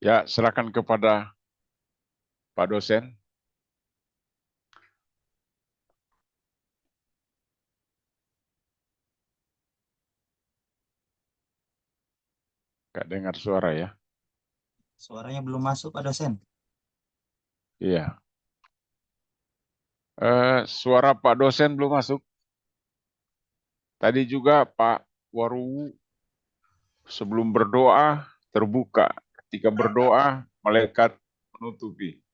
Ya, silakan kepada Pak dosen. Nggak dengar suara ya. Suaranya belum masuk, Pak dosen. Iya. Suara Pak dosen belum masuk. Tadi juga Pak Waru sebelum berdoa terbuka. Ketika berdoa, malaikat menutupi.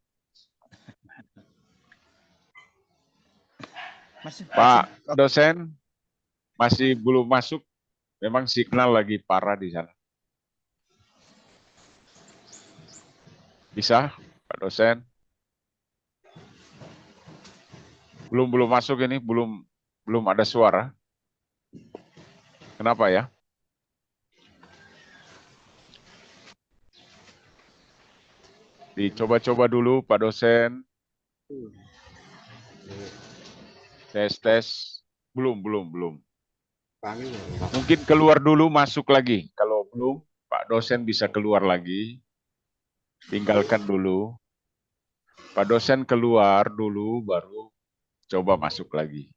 Pak dosen masih belum masuk. Memang signal lagi parah di sana. Bisa, Pak dosen? Belum masuk ini, belum ada suara. Kenapa ya? Dicoba-coba dulu Pak dosen. Tes. Belum. Mungkin keluar dulu, masuk lagi. Kalau belum, Pak dosen bisa keluar lagi. Tinggalkan dulu. Pak dosen keluar dulu, baru coba masuk lagi.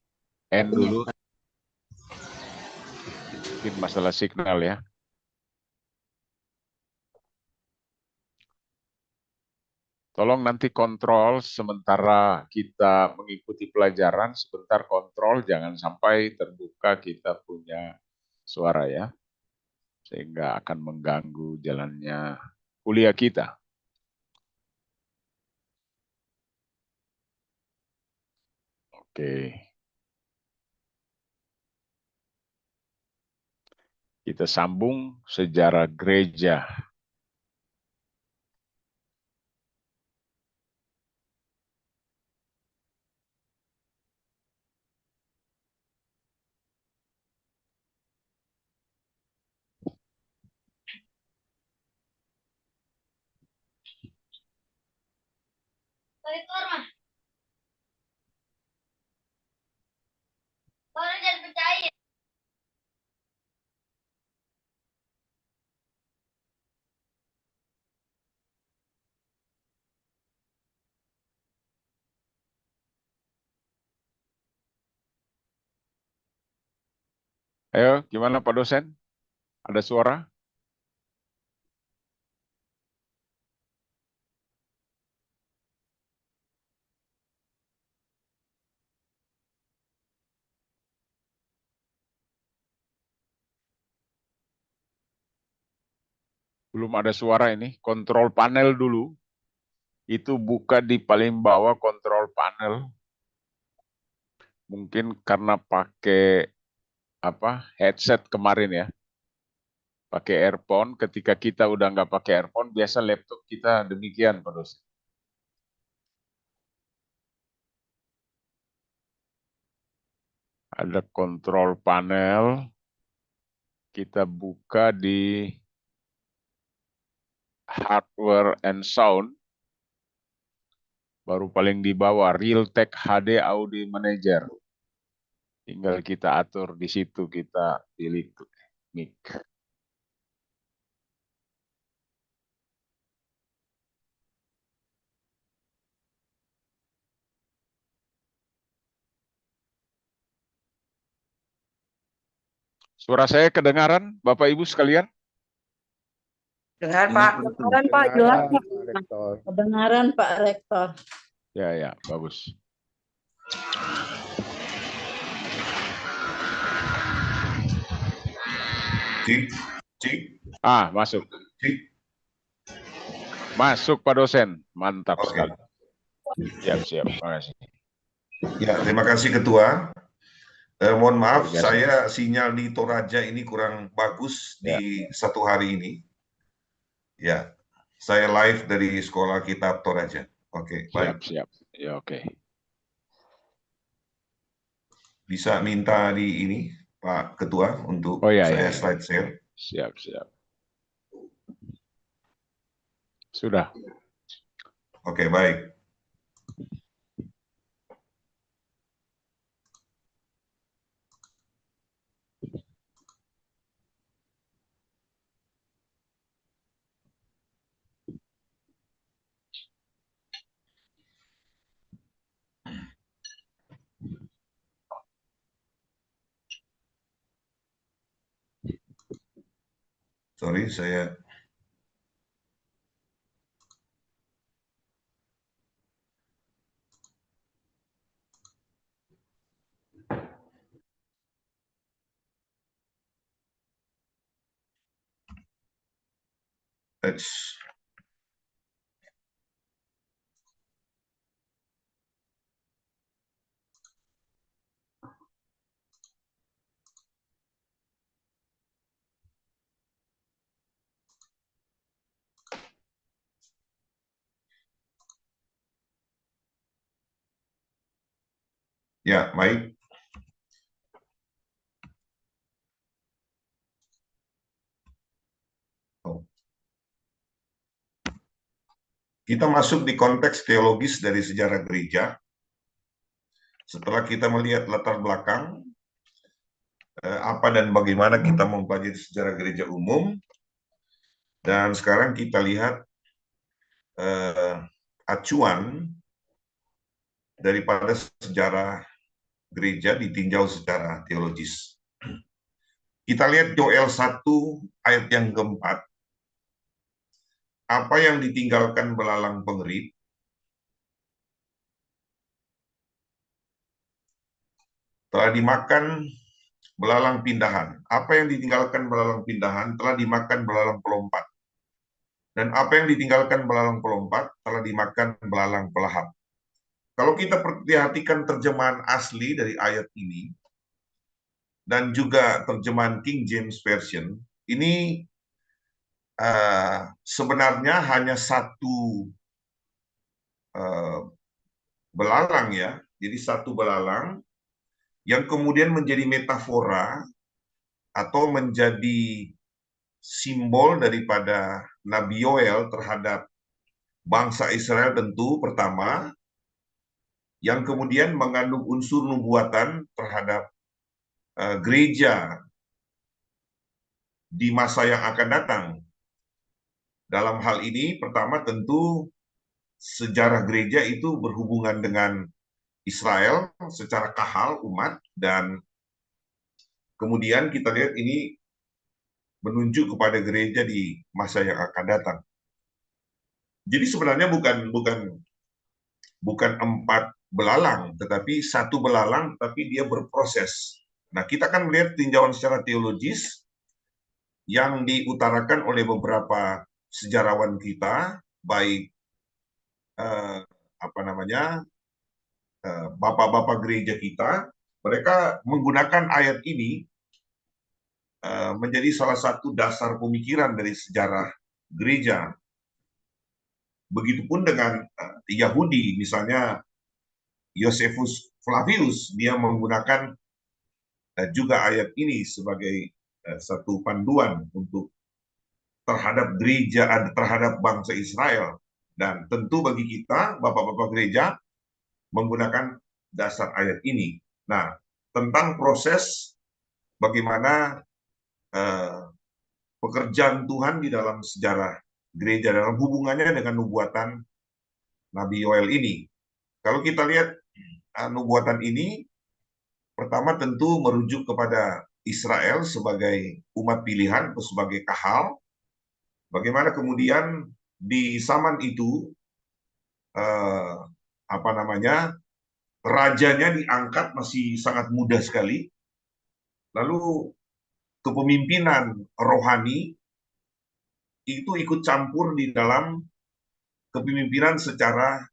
End dulu. Mungkin masalah signal ya. Tolong nanti kontrol sementara kita mengikuti pelajaran, sebentar kontrol, jangan sampai terbuka kita punya suara ya. Sehingga akan mengganggu jalannya kuliah kita. Oke. Kita sambung sejarah gereja. Ayo, gimana Pak dosen? Ada suara? Belum ada suara ini. Kontrol panel dulu. Itu buka di paling bawah kontrol panel. Mungkin karena pakai headset kemarin ya. Pakai earphone. Ketika kita udah nggak pakai earphone, biasa laptop kita demikian Pak dosen. Ada kontrol panel. Kita buka di hardware and sound. Baru paling di bawah, Realtek HD Audio Manager. Tinggal kita atur di situ, kita pilih mic. Suara saya kedengaran, Bapak Ibu sekalian? Dengar Pak. Kedengaran Pak, jelas Pak. Rektor. Kedengaran Pak Rektor. Ya, bagus. Cik. Masuk. Cik. Masuk Pak dosen, mantap Oke. sekali. Siap, terima kasih. Ya, terima kasih Ketua. Mohon maaf, Biasa. saya sinyal di Toraja ini kurang bagus di satu hari ini. Ya, saya live dari Sekolah Kitab Toraja. Oke, baik. Siap. Ya, oke. Bisa minta di ini, Pak Ketua, untuk saya slide share. Siap. Sudah. Oke, baik. Sorry, saya let's ya baik. Oh. Kita masuk di konteks teologis dari sejarah gereja. Setelah kita melihat latar belakang apa dan bagaimana kita mempelajari sejarah gereja umum, dan sekarang kita lihat acuan daripada sejarah gereja ditinjau secara teologis. Kita lihat Yoel 1 ayat yang keempat. Apa yang ditinggalkan belalang pengerit telah dimakan belalang pindahan. Apa yang ditinggalkan belalang pindahan telah dimakan belalang pelompat. Dan apa yang ditinggalkan belalang pelompat telah dimakan belalang pelahap. Kalau kita perhatikan terjemahan asli dari ayat ini, dan juga terjemahan King James Version, ini sebenarnya hanya satu belalang ya. Jadi satu belalang yang kemudian menjadi metafora atau menjadi simbol daripada Nabi Yoel terhadap bangsa Israel tentu pertama, yang kemudian mengandung unsur nubuatan terhadap gereja di masa yang akan datang. Dalam hal ini pertama tentu sejarah gereja itu berhubungan dengan Israel secara kahal umat, dan kemudian kita lihat ini menunjuk kepada gereja di masa yang akan datang. Jadi sebenarnya bukan 4 belalang, tetapi satu belalang, tapi dia berproses. Nah, kita akan melihat tinjauan secara teologis yang diutarakan oleh beberapa sejarawan kita, baik bapak-bapak gereja kita. Mereka menggunakan ayat ini menjadi salah satu dasar pemikiran dari sejarah gereja. Begitupun dengan Yahudi, misalnya Josephus Flavius, dia menggunakan juga ayat ini sebagai satu panduan untuk terhadap gereja, terhadap bangsa Israel. Dan tentu bagi kita, bapak-bapak gereja, menggunakan dasar ayat ini. Nah, tentang proses bagaimana pekerjaan Tuhan di dalam sejarah gereja, dalam hubungannya dengan nubuatan Nabi Yoel ini. Kalau kita lihat nubuatan ini, pertama tentu merujuk kepada Israel sebagai umat pilihan atau sebagai kahal. Bagaimana kemudian di zaman itu rajanya diangkat masih sangat muda sekali. Lalu kepemimpinan rohani itu ikut campur di dalam kepemimpinan secara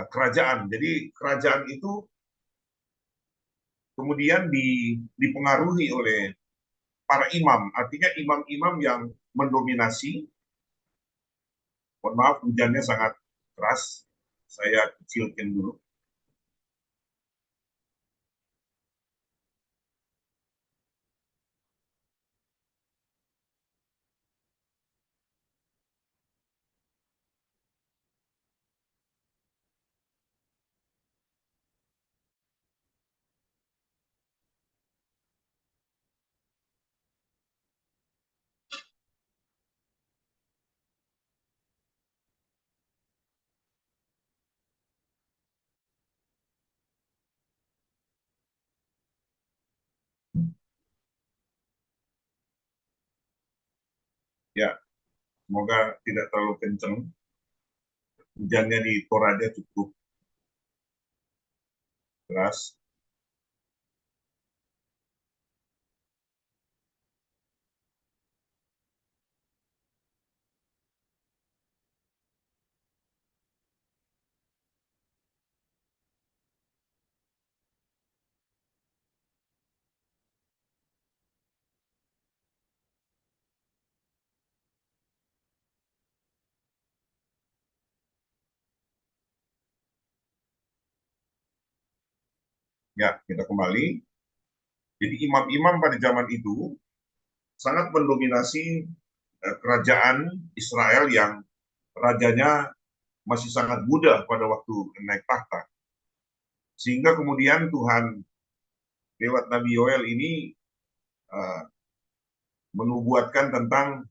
kerajaan. Jadi kerajaan itu kemudian dipengaruhi oleh para imam, artinya imam-imam yang mendominasi. Mohon maaf, hujannya sangat keras. Saya kecilkan dulu. Ya, semoga tidak terlalu kenceng. Hujannya di Toraja cukup deras. Ya, kita kembali. Jadi imam-imam pada zaman itu sangat mendominasi kerajaan Israel yang rajanya masih sangat muda pada waktu naik tahta. Sehingga kemudian Tuhan lewat Nabi Yoel ini menubuatkan tentang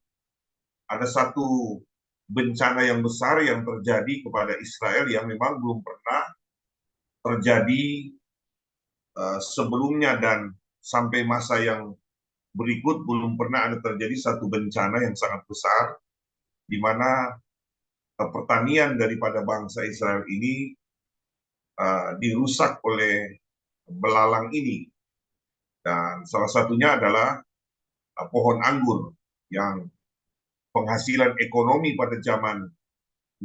ada satu bencana yang besar yang terjadi kepada Israel yang memang belum pernah terjadi sebelumnya, dan sampai masa yang berikut belum pernah ada terjadi satu bencana yang sangat besar di mana pertanian daripada bangsa Israel ini dirusak oleh belalang ini. Dan salah satunya adalah pohon anggur yang penghasilan ekonomi pada zaman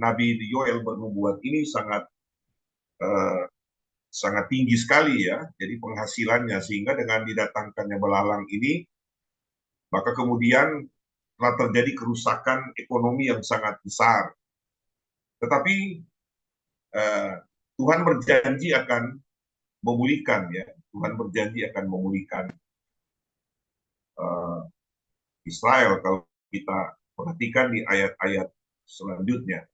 Nabi Yoel bernubuat ini sangat tinggi sekali ya. Jadi penghasilannya, sehingga dengan didatangkannya belalang ini, maka kemudian telah terjadi kerusakan ekonomi yang sangat besar. Tetapi Tuhan berjanji akan memulihkan ya. Tuhan berjanji akan memulihkan Israel kalau kita perhatikan di ayat-ayat selanjutnya.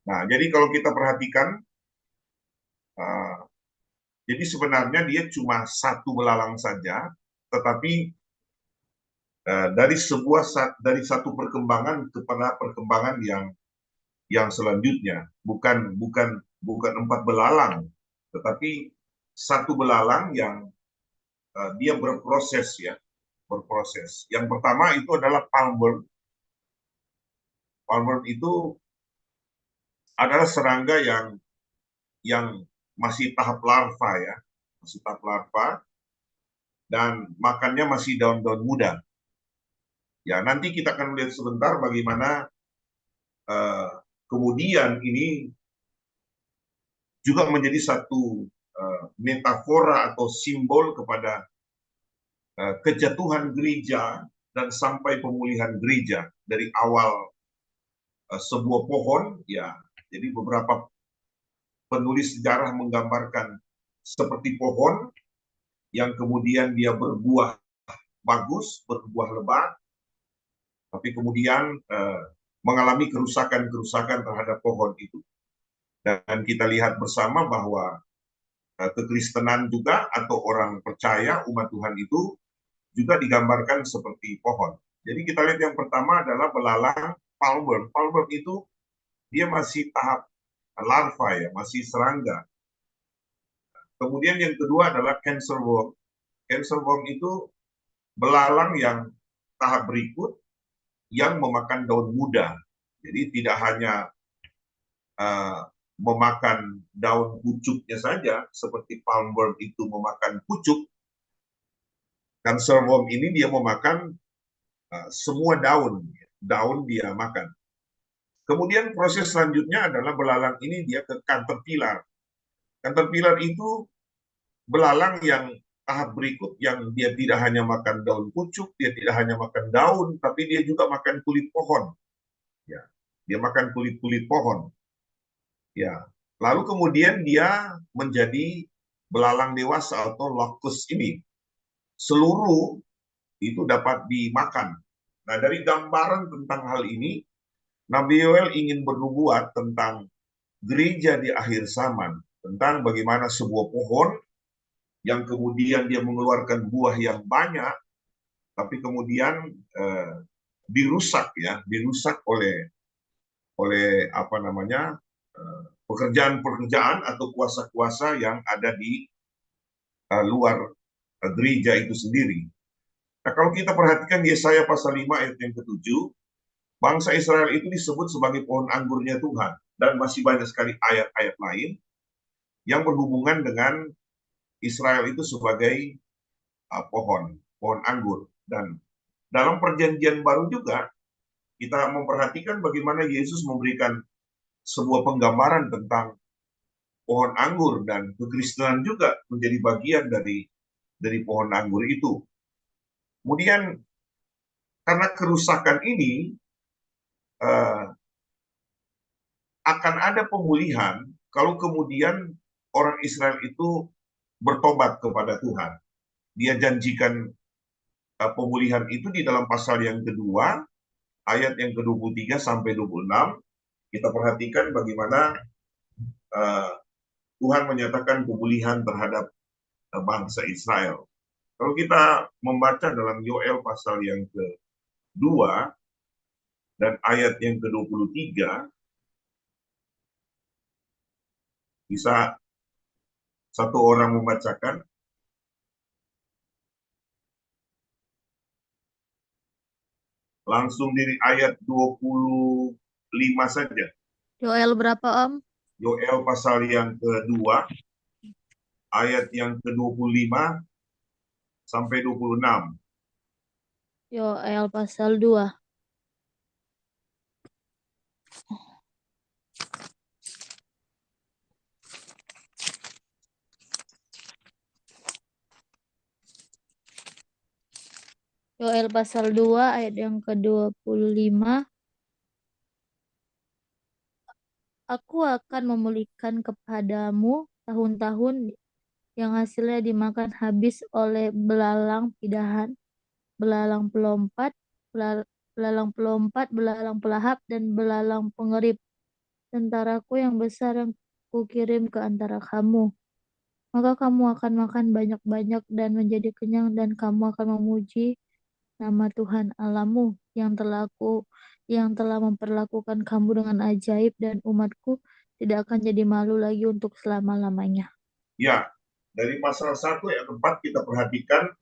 Nah, jadi kalau kita perhatikan, jadi sebenarnya dia cuma satu belalang saja, tetapi dari satu perkembangan kepada perkembangan yang selanjutnya, bukan 4 belalang, tetapi satu belalang yang dia berproses ya, berproses. Yang pertama itu adalah palmworm. Palmworm itu adalah serangga yang masih tahap larva ya, masih tahap larva, dan makannya masih daun-daun muda. Ya, nanti kita akan melihat sebentar bagaimana kemudian ini juga menjadi satu metafora atau simbol kepada kejatuhan gereja dan sampai pemulihan gereja dari awal sebuah pohon ya. Jadi beberapa penulis sejarah menggambarkan seperti pohon yang kemudian dia berbuah bagus, berbuah lebat, tapi kemudian mengalami kerusakan-kerusakan terhadap pohon itu. Dan kita lihat bersama bahwa kekristenan juga, atau orang percaya umat Tuhan itu juga digambarkan seperti pohon. Jadi kita lihat yang pertama adalah belalang palmworm. Palmworm itu dia masih tahap larva ya, masih serangga. Kemudian yang kedua adalah cancerworm. Cancerworm itu belalang yang tahap berikut yang memakan daun muda. Jadi tidak hanya memakan daun pucuknya saja, seperti palmworm itu memakan pucuk, cancerworm ini dia memakan semua daun dia makan. Kemudian proses selanjutnya adalah belalang ini dia ke caterpillar. Caterpillar itu belalang yang tahap berikut yang dia tidak hanya makan daun pucuk, dia tidak hanya makan daun, tapi dia juga makan kulit pohon. Ya, dia makan kulit-kulit pohon. Ya, lalu kemudian dia menjadi belalang dewasa atau locust ini. Seluruh itu dapat dimakan. Nah, dari gambaran tentang hal ini, Nabi Yoel ingin bernubuat tentang gereja di akhir zaman, tentang bagaimana sebuah pohon yang kemudian dia mengeluarkan buah yang banyak, tapi kemudian dirusak oleh pekerjaan-pekerjaan atau kuasa-kuasa yang ada di luar gereja itu sendiri. Nah, kalau kita perhatikan Yesaya pasal 5 ayat yang ke-7, bangsa Israel itu disebut sebagai pohon anggurnya Tuhan. Dan masih banyak sekali ayat-ayat lain yang berhubungan dengan Israel itu sebagai pohon anggur. Dan dalam perjanjian baru juga, kita memperhatikan bagaimana Yesus memberikan sebuah penggambaran tentang pohon anggur, dan kekristenan juga menjadi bagian dari pohon anggur itu. Kemudian karena kerusakan ini akan ada pemulihan kalau kemudian orang Israel itu bertobat kepada Tuhan. Dia janjikan pemulihan itu di dalam pasal yang kedua, ayat yang ke-23 sampai 26. Kita perhatikan bagaimana Tuhan menyatakan pemulihan terhadap bangsa Israel. Kalau kita membaca dalam Yoel pasal yang kedua dan ayat yang ke-23, bisa satu orang membacakan? Langsung dari ayat 25 saja. Yoel berapa, Om? Yoel pasal yang kedua, ayat yang ke-25 sampai 26. Yoel pasal 2. Yoel pasal 2 ayat yang ke-25. Aku akan memulihkan kepadamu tahun-tahun yang hasilnya dimakan habis oleh belalang pidahan, belalang pelompat, belalang pelahap, dan belalang pengerip. Tentaraku yang besar yang kukirim ke antara kamu. Maka kamu akan makan banyak-banyak dan menjadi kenyang, dan kamu akan memuji nama Tuhan Allahmu yang telah memperlakukan kamu dengan ajaib, dan umatku tidak akan jadi malu lagi untuk selama-lamanya. Ya, dari pasal 1 ayat 4 kita perhatikan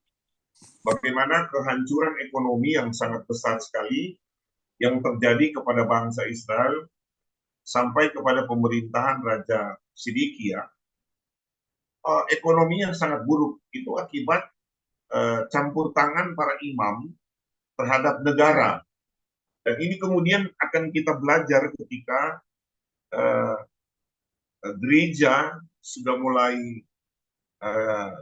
bagaimana kehancuran ekonomi yang sangat besar sekali yang terjadi kepada bangsa Israel sampai kepada pemerintahan Raja Sidikia. Ekonomi yang sangat buruk itu akibat campur tangan para imam terhadap negara. Dan ini kemudian akan kita belajar ketika gereja sudah mulai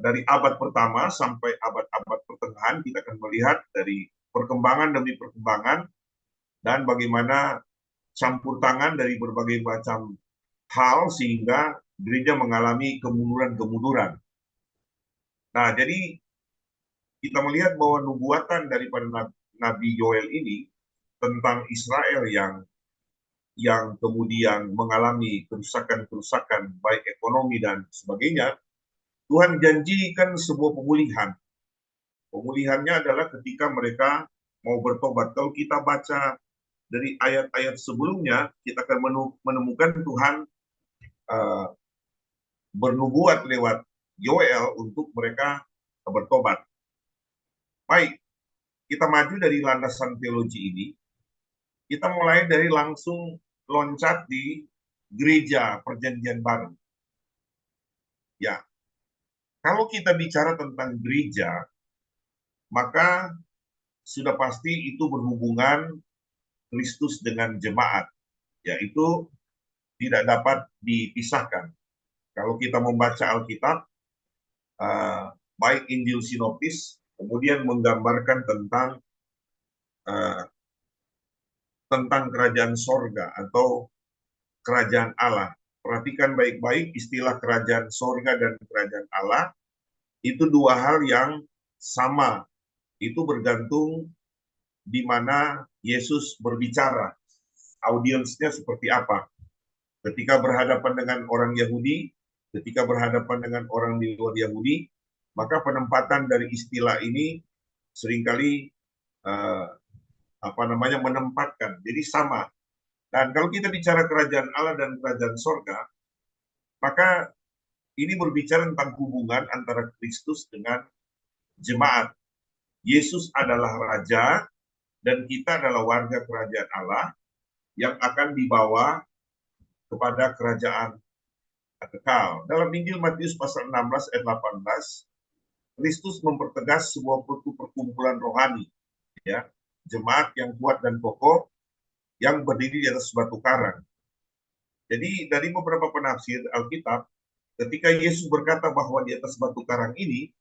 dari abad pertama sampai abad-abad pertengahan. Kita akan melihat dari perkembangan demi perkembangan dan bagaimana campur tangan dari berbagai macam hal sehingga gereja mengalami kemunduran-kemunduran. Nah, jadi kita melihat bahwa nubuatan daripada Nabi Yoel ini tentang Israel yang kemudian mengalami kerusakan-kerusakan baik ekonomi dan sebagainya, Tuhan janjikan sebuah pemulihan. Pemulihannya adalah ketika mereka mau bertobat. Kalau kita baca dari ayat-ayat sebelumnya, kita akan menemukan Tuhan bernubuat lewat Yoel untuk mereka bertobat. Baik, kita maju dari landasan teologi ini. Kita mulai dari langsung loncat di gereja perjanjian baru. Ya, kalau kita bicara tentang gereja, maka sudah pasti itu berhubungan Kristus dengan jemaat, yaitu tidak dapat dipisahkan. Kalau kita membaca Alkitab, baik Injil Sinoptis, kemudian menggambarkan tentang kerajaan sorga atau kerajaan Allah. Perhatikan baik-baik istilah kerajaan sorga dan kerajaan Allah, itu dua hal yang sama. Itu bergantung di mana Yesus berbicara. Audiensnya seperti apa. Ketika berhadapan dengan orang Yahudi, ketika berhadapan dengan orang di luar Yahudi, maka penempatan dari istilah ini seringkali menempatkan. Jadi sama. Dan kalau kita bicara kerajaan Allah dan kerajaan sorga, maka ini berbicara tentang hubungan antara Kristus dengan jemaat. Yesus adalah Raja dan kita adalah warga kerajaan Allah yang akan dibawa kepada kerajaan kekal. Dalam Injil Matius pasal 16 ayat 18, Kristus mempertegas sebuah perkumpulan rohani, ya, jemaat yang kuat dan kokoh yang berdiri di atas batu karang. Jadi dari beberapa penafsir Alkitab, ketika Yesus berkata bahwa di atas batu karang ini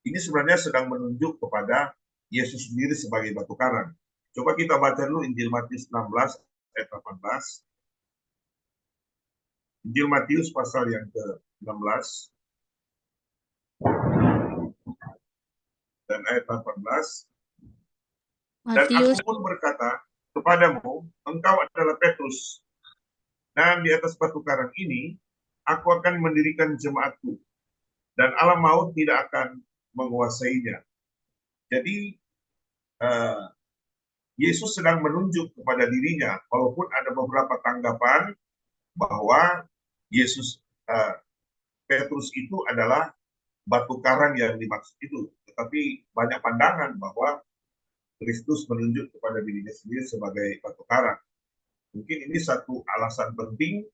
sebenarnya sedang menunjuk kepada Yesus sendiri sebagai batu karang. Coba kita baca dulu Injil Matius 16 ayat 18. Injil Matius pasal yang ke-16 dan ayat 18. Dan Matius aku pun berkata kepadamu, engkau adalah Petrus, dan di atas batu karang ini aku akan mendirikan jemaatku, dan alam maut tidak akan menguasainya. Jadi Yesus sedang menunjuk kepada dirinya, walaupun ada beberapa tanggapan bahwa Yesus Petrus itu adalah batu karang yang dimaksud itu, tetapi banyak pandangan bahwa Kristus menunjuk kepada dirinya sendiri sebagai batu karang. Mungkin ini satu alasan penting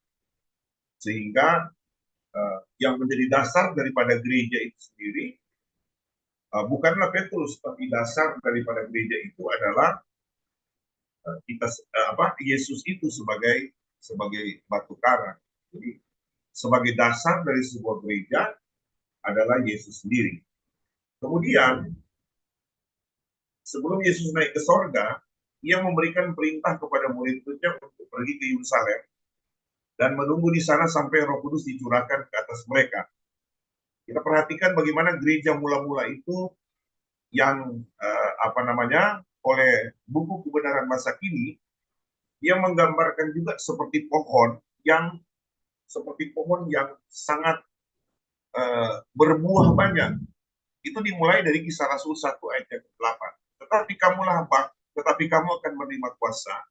sehingga yang menjadi dasar daripada gereja itu sendiri bukanlah Petrus, tapi dasar daripada gereja itu adalah Yesus itu sebagai batu karang. Jadi sebagai dasar dari sebuah gereja adalah Yesus sendiri. Kemudian sebelum Yesus naik ke sorga, ia memberikan perintah kepada murid-muridnya untuk pergi ke Yerusalem dan menunggu di sana sampai Roh Kudus dicurahkan ke atas mereka. Kita perhatikan bagaimana gereja mula-mula itu yang oleh buku kebenaran masa kini, dia menggambarkan juga seperti pohon yang sangat berbuah banyak. Itu dimulai dari Kisah Rasul 1 ayat 8. Tetapi kamu akan menerima kuasa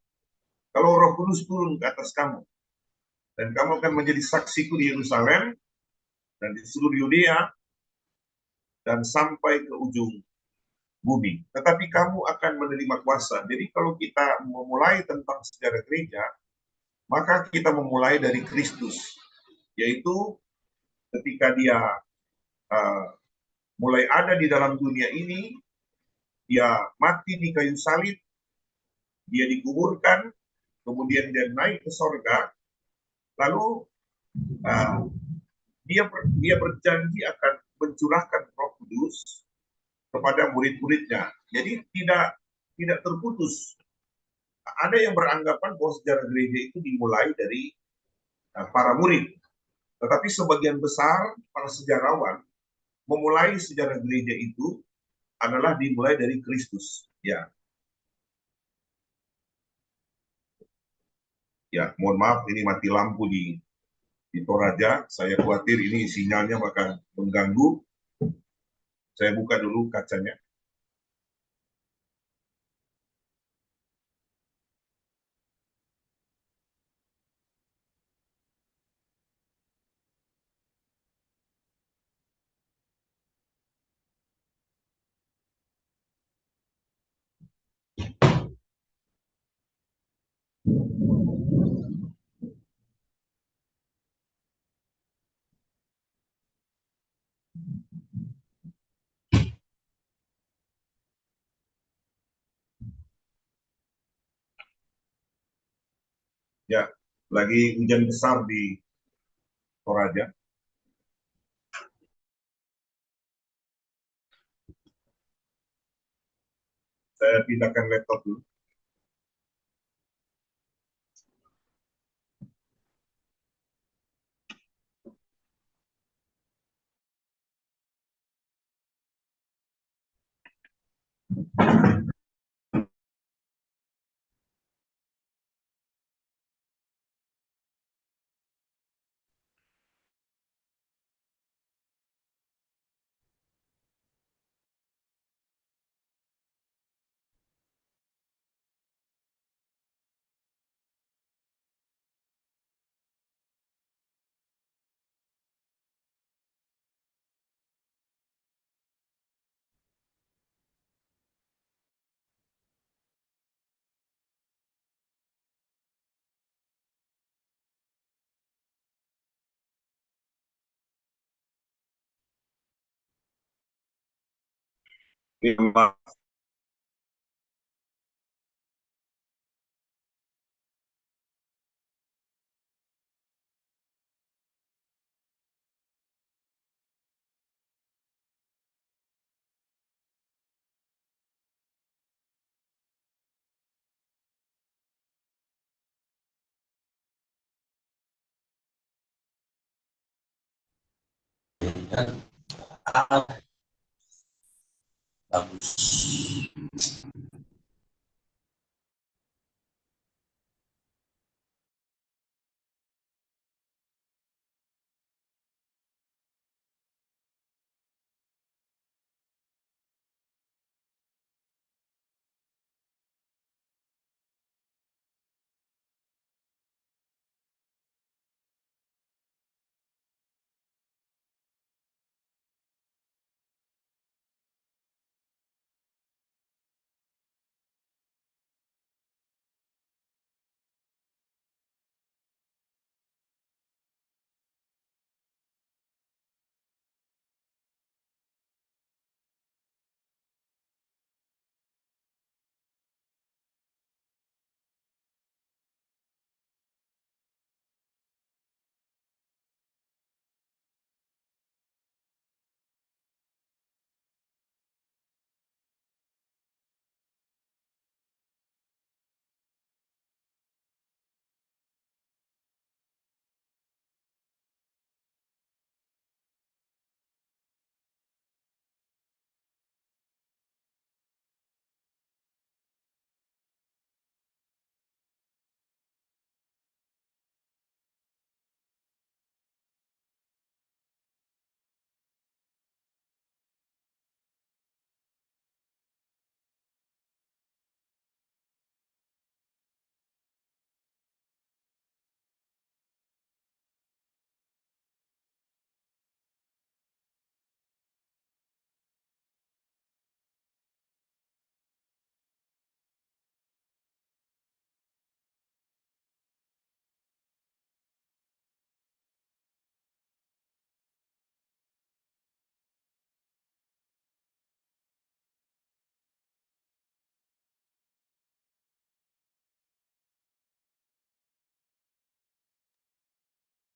kalau Roh Kudus turun ke atas kamu, dan kamu akan menjadi saksiku di Yerusalem dan di seluruh Yudea dan sampai ke ujung bumi. Tetapi kamu akan menerima kuasa. Jadi kalau kita memulai tentang sejarah gereja, maka kita memulai dari Kristus, yaitu ketika dia mulai ada di dalam dunia ini, dia mati di kayu salib, dia dikuburkan, kemudian dia naik ke sorga, lalu dia berjanji akan mencurahkan Roh Kudus kepada murid-muridnya. Jadi tidak terputus. Ada yang beranggapan bahwa sejarah gereja itu dimulai dari para murid, tetapi sebagian besar para sejarawan memulai sejarah gereja itu adalah dimulai dari Kristus. Ya, mohon maaf ini mati lampu di Toraja. Saya khawatir ini sinyalnya bakal mengganggu. Saya buka dulu kacanya. Ya, lagi hujan besar di Toraja. Saya pindahkan laptop dulu. 5.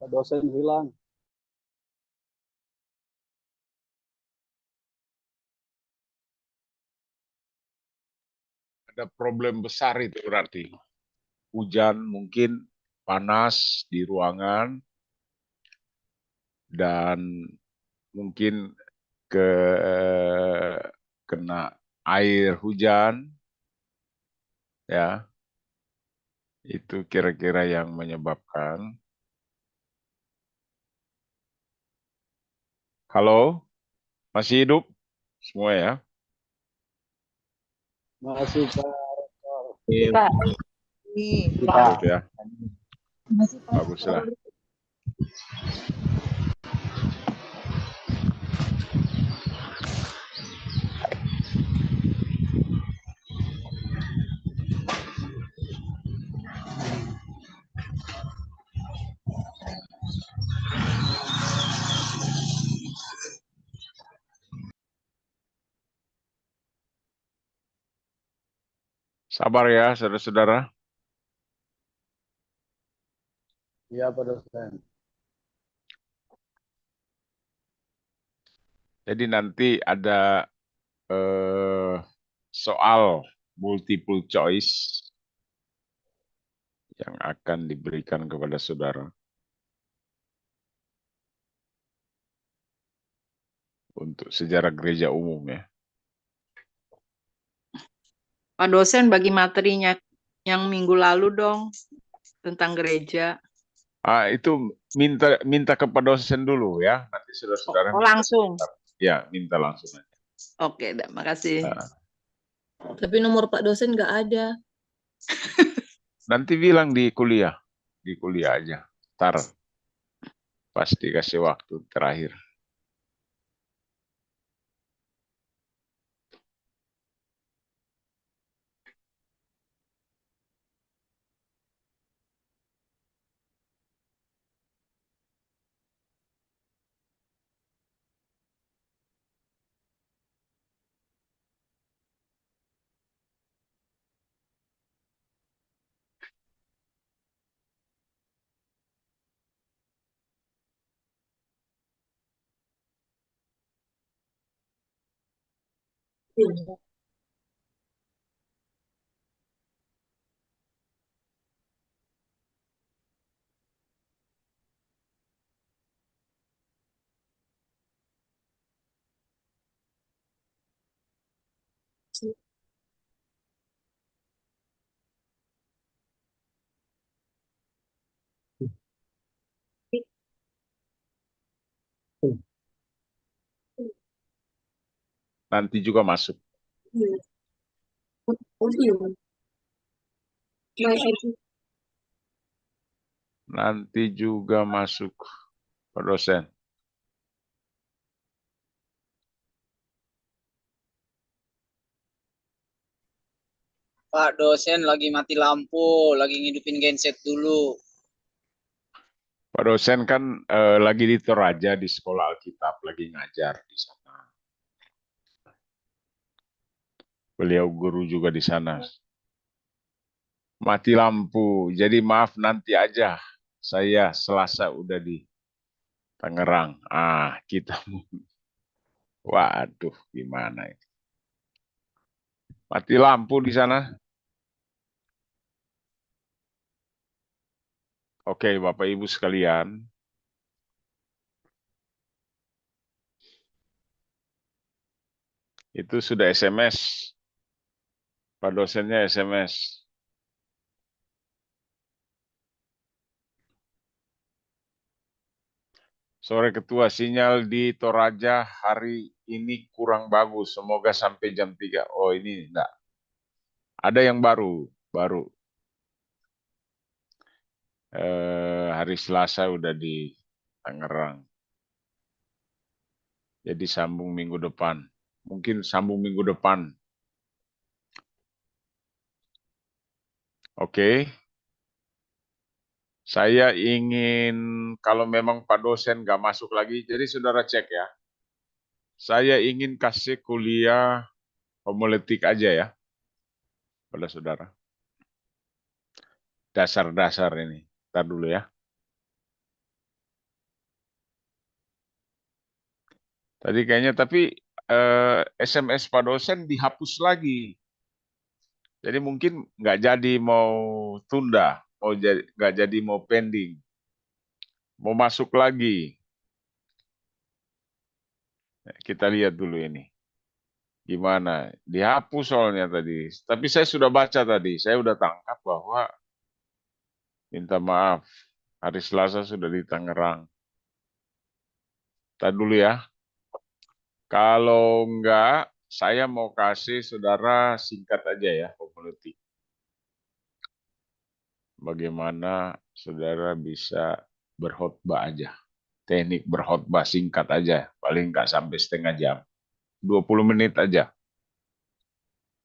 Pak dosen hilang. Ada problem besar itu berarti. Hujan mungkin panas di ruangan dan mungkin ke kena air hujan ya. Itu kira-kira yang menyebabkan. Halo, masih hidup semua ya? Masih Pak. Pak. Ih, Hidup ya, masih Pak. baguslah. Sabar ya, saudara-saudara. Iya Pak dosen. Jadi nanti ada soal multiple choice yang akan diberikan kepada saudara untuk sejarah gereja umum ya. Pak dosen bagi materinya yang minggu lalu dong tentang gereja. Itu minta kepada dosen dulu ya. Nanti saudara-saudara Oh, langsung. Ya, minta langsung aja. Oke, makasih. Nah, Tapi nomor Pak dosen nggak ada. nanti bilang di kuliah aja. Ntar pasti kasih waktu terakhir. Iya. Nanti juga masuk. Iya. Oh, iya. Iya. Nanti juga masuk, Pak dosen. Pak dosen lagi mati lampu, lagi ngidupin genset dulu. Pak dosen kan lagi di Toraja di sekolah Alkitab, lagi ngajar di sana. Beliau guru juga di sana. Mati lampu, jadi maaf nanti aja. Saya Selasa udah di Tangerang. Kita, waduh, gimana ini? Mati lampu di sana. Oke, Bapak Ibu sekalian. Itu sudah SMS. Pak dosennya SMS. Sore Ketua, sinyal di Toraja hari ini kurang bagus. Semoga sampai jam 3. Oh, ini enggak. Ada yang baru. Hari Selasa udah di Tangerang. Jadi sambung minggu depan. Mungkin sambung minggu depan. Oke. Saya ingin, kalau memang Pak dosen nggak masuk lagi, jadi saudara cek ya. Saya ingin kasih kuliah homiletik aja ya, pada saudara. Dasar-dasar ini. Ntar dulu ya. Tadi kayaknya, tapi SMS Pak dosen dihapus lagi. Jadi mungkin nggak jadi mau tunda, nggak jadi mau pending, mau masuk lagi. Kita lihat dulu ini. Gimana? Dihapus soalnya tadi. Tapi saya sudah baca tadi. Saya sudah tangkap bahwa minta maaf. Hari Selasa sudah di Tangerang. Tadi dulu ya. Kalau enggak, saya mau kasih saudara singkat aja ya, community. Bagaimana saudara bisa berkhotbah aja. Teknik berkhotbah singkat aja. Paling enggak sampai setengah jam. 20 menit aja.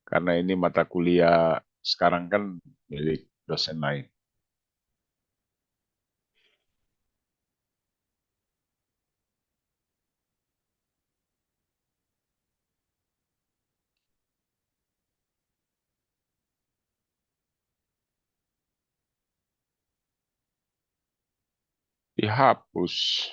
Karena ini mata kuliah sekarang kan milik dosen lain. Dihapus.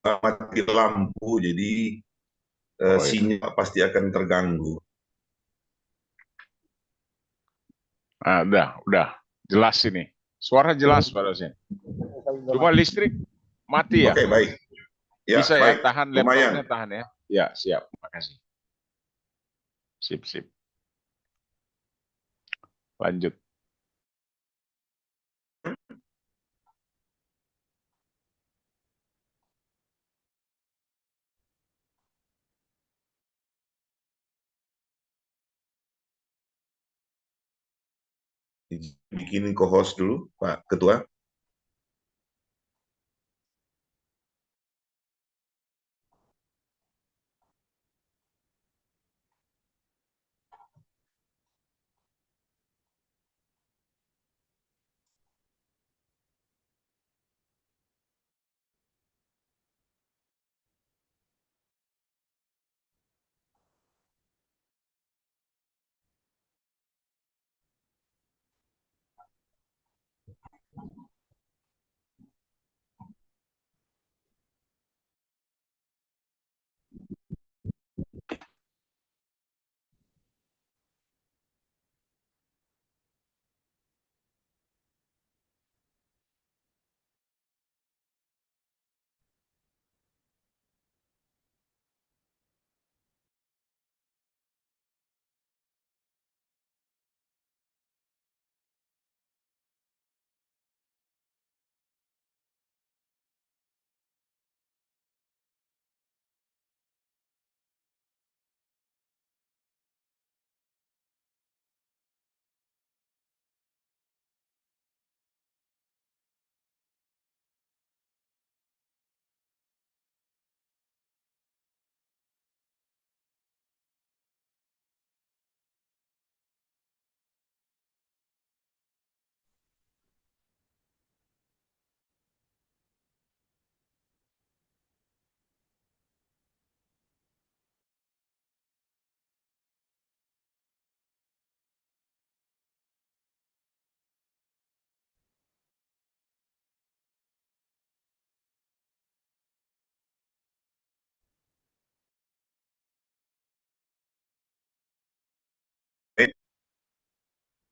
Mati lampu, jadi Oh, iya. sinyal pasti akan terganggu. Udah. Jelas ini. Suara jelas, Pak dosen. Cuma listrik mati ya. Oke, baik. Ya, Bisa ya, baik. tahan Lumayan. laptopnya, tahan ya. Ya, siap. Makasih. Sip. Lanjut. Bikinin co-host dulu, Pak Ketua.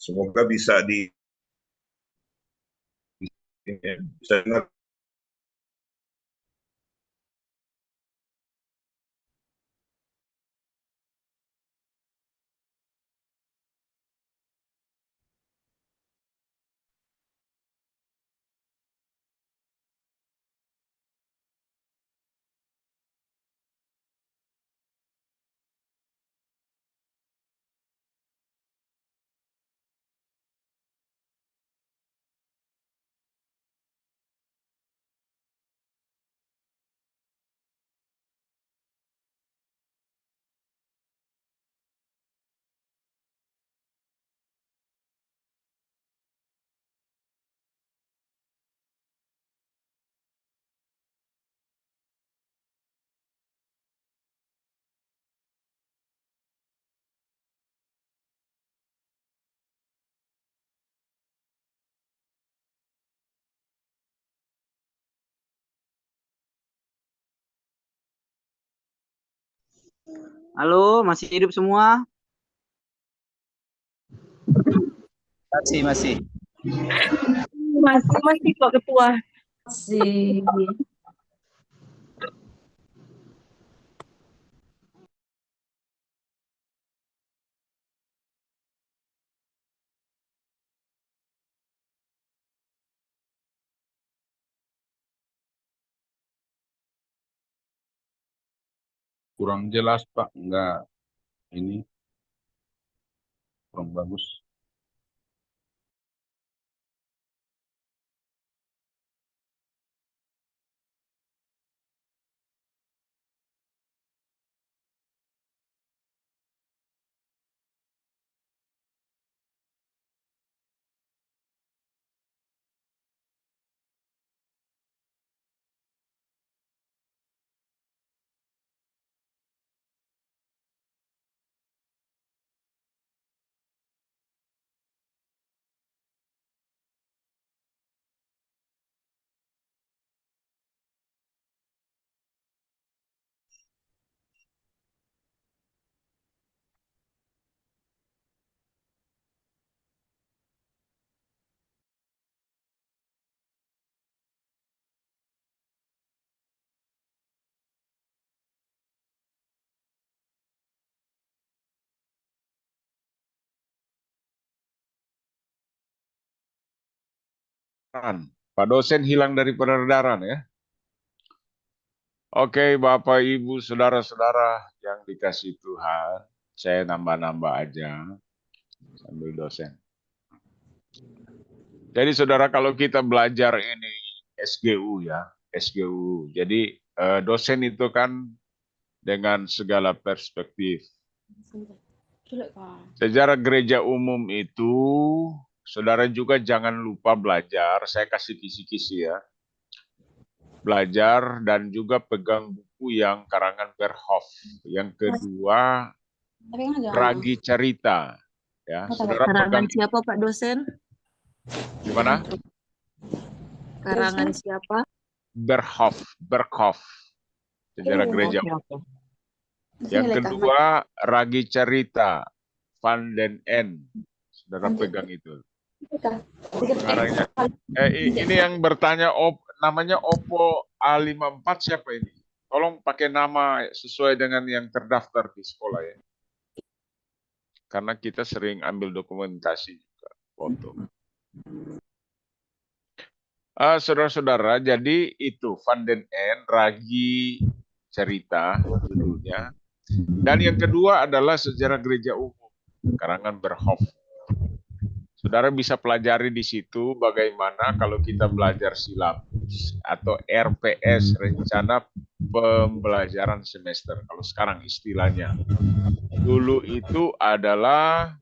Semoga bisa bisa dengar. Halo, masih hidup semua? Masih. Masih Pak Ketua. Masih. Kurang jelas, Pak. Enggak, ini kurang bagus. Pak dosen hilang dari peredaran ya. Oke, Bapak, Ibu, Saudara-saudara yang dikasih Tuhan, saya nambah-nambah aja sambil dosen. Jadi saudara, kalau kita belajar ini SGU ya, SGU. Jadi dosen itu kan dengan segala perspektif. Sejarah gereja umum itu, saudara juga jangan lupa belajar, saya kasih kisi-kisi ya. Belajar dan juga pegang buku yang karangan Berhoff. Yang kedua, Ragi Cerita. Ya, saudara Karangan pegang siapa Pak dosen? gimana? Karangan siapa? Berhoff. Sejarah gereja. Oke. Yang kedua, Ragi Cerita, Van den End. Saudara pegang itu. Karangnya. Ini yang bertanya, namanya Oppo A54 siapa ini? Tolong pakai nama sesuai dengan yang terdaftar di sekolah ya. Karena kita sering ambil dokumentasi juga, foto. Saudara-saudara, jadi itu Van den End, Ragi Cerita judulnya. Dan yang kedua adalah Sejarah Gereja Umum, karangan Berhoff. Saudara bisa pelajari di situ bagaimana kalau kita belajar silabus atau RPS, rencana pembelajaran semester. Kalau sekarang istilahnya. Dulu itu adalah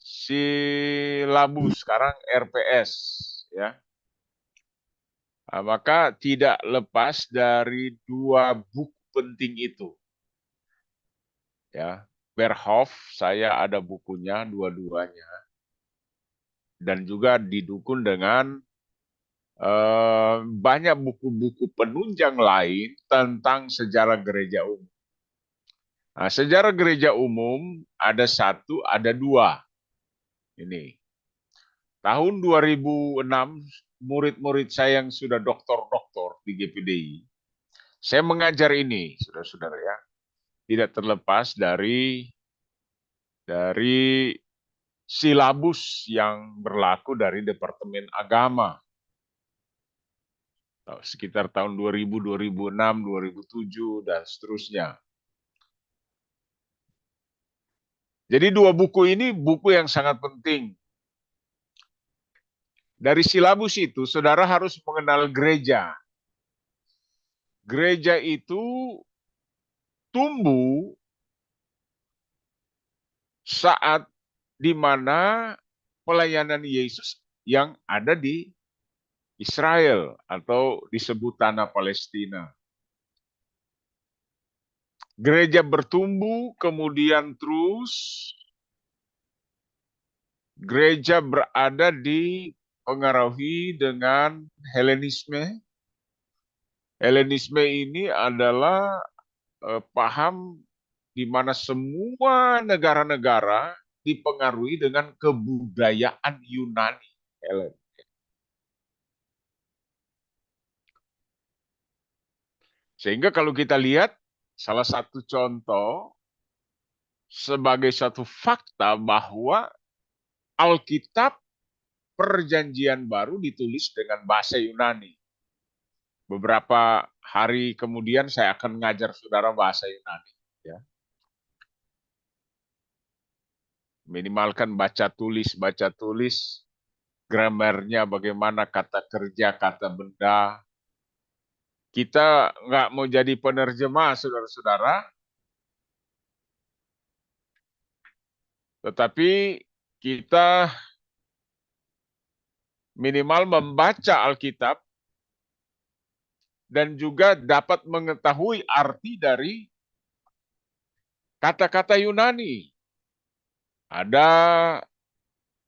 silabus, sekarang RPS. Ya. Nah, maka tidak lepas dari dua buku penting itu. Ya. Berhoff, saya ada bukunya dua-duanya. Dan juga didukung dengan banyak buku-buku penunjang lain tentang sejarah gereja umum. Nah, sejarah gereja umum ada satu, ada dua. Ini. Tahun 2006, murid-murid saya yang sudah doktor-doktor di GPDI, saya mengajar ini, saudara-saudara ya. Tidak terlepas dari silabus yang berlaku dari Departemen Agama. Sekitar tahun 2000, 2006, 2007, dan seterusnya. Jadi dua buku ini buku yang sangat penting. Dari silabus itu, saudara harus mengenal gereja. Gereja itu tumbuh saat di mana pelayanan Yesus yang ada di Israel atau disebut tanah Palestina. Gereja bertumbuh, kemudian terus gereja berada dipengaruhi dengan Helenisme. Helenisme ini adalah paham di mana semua negara-negara dipengaruhi dengan kebudayaan Yunani. Helen. Sehingga kalau kita lihat, salah satu contoh sebagai satu fakta bahwa Alkitab Perjanjian Baru ditulis dengan bahasa Yunani. Beberapa hari kemudian saya akan mengajar saudara bahasa Yunani. Ya. Minimalkan baca tulis, gramernya bagaimana, kata kerja, kata benda. Kita nggak mau jadi penerjemah, saudara-saudara. Tetapi kita minimal membaca Alkitab dan juga dapat mengetahui arti dari kata-kata Yunani. Ada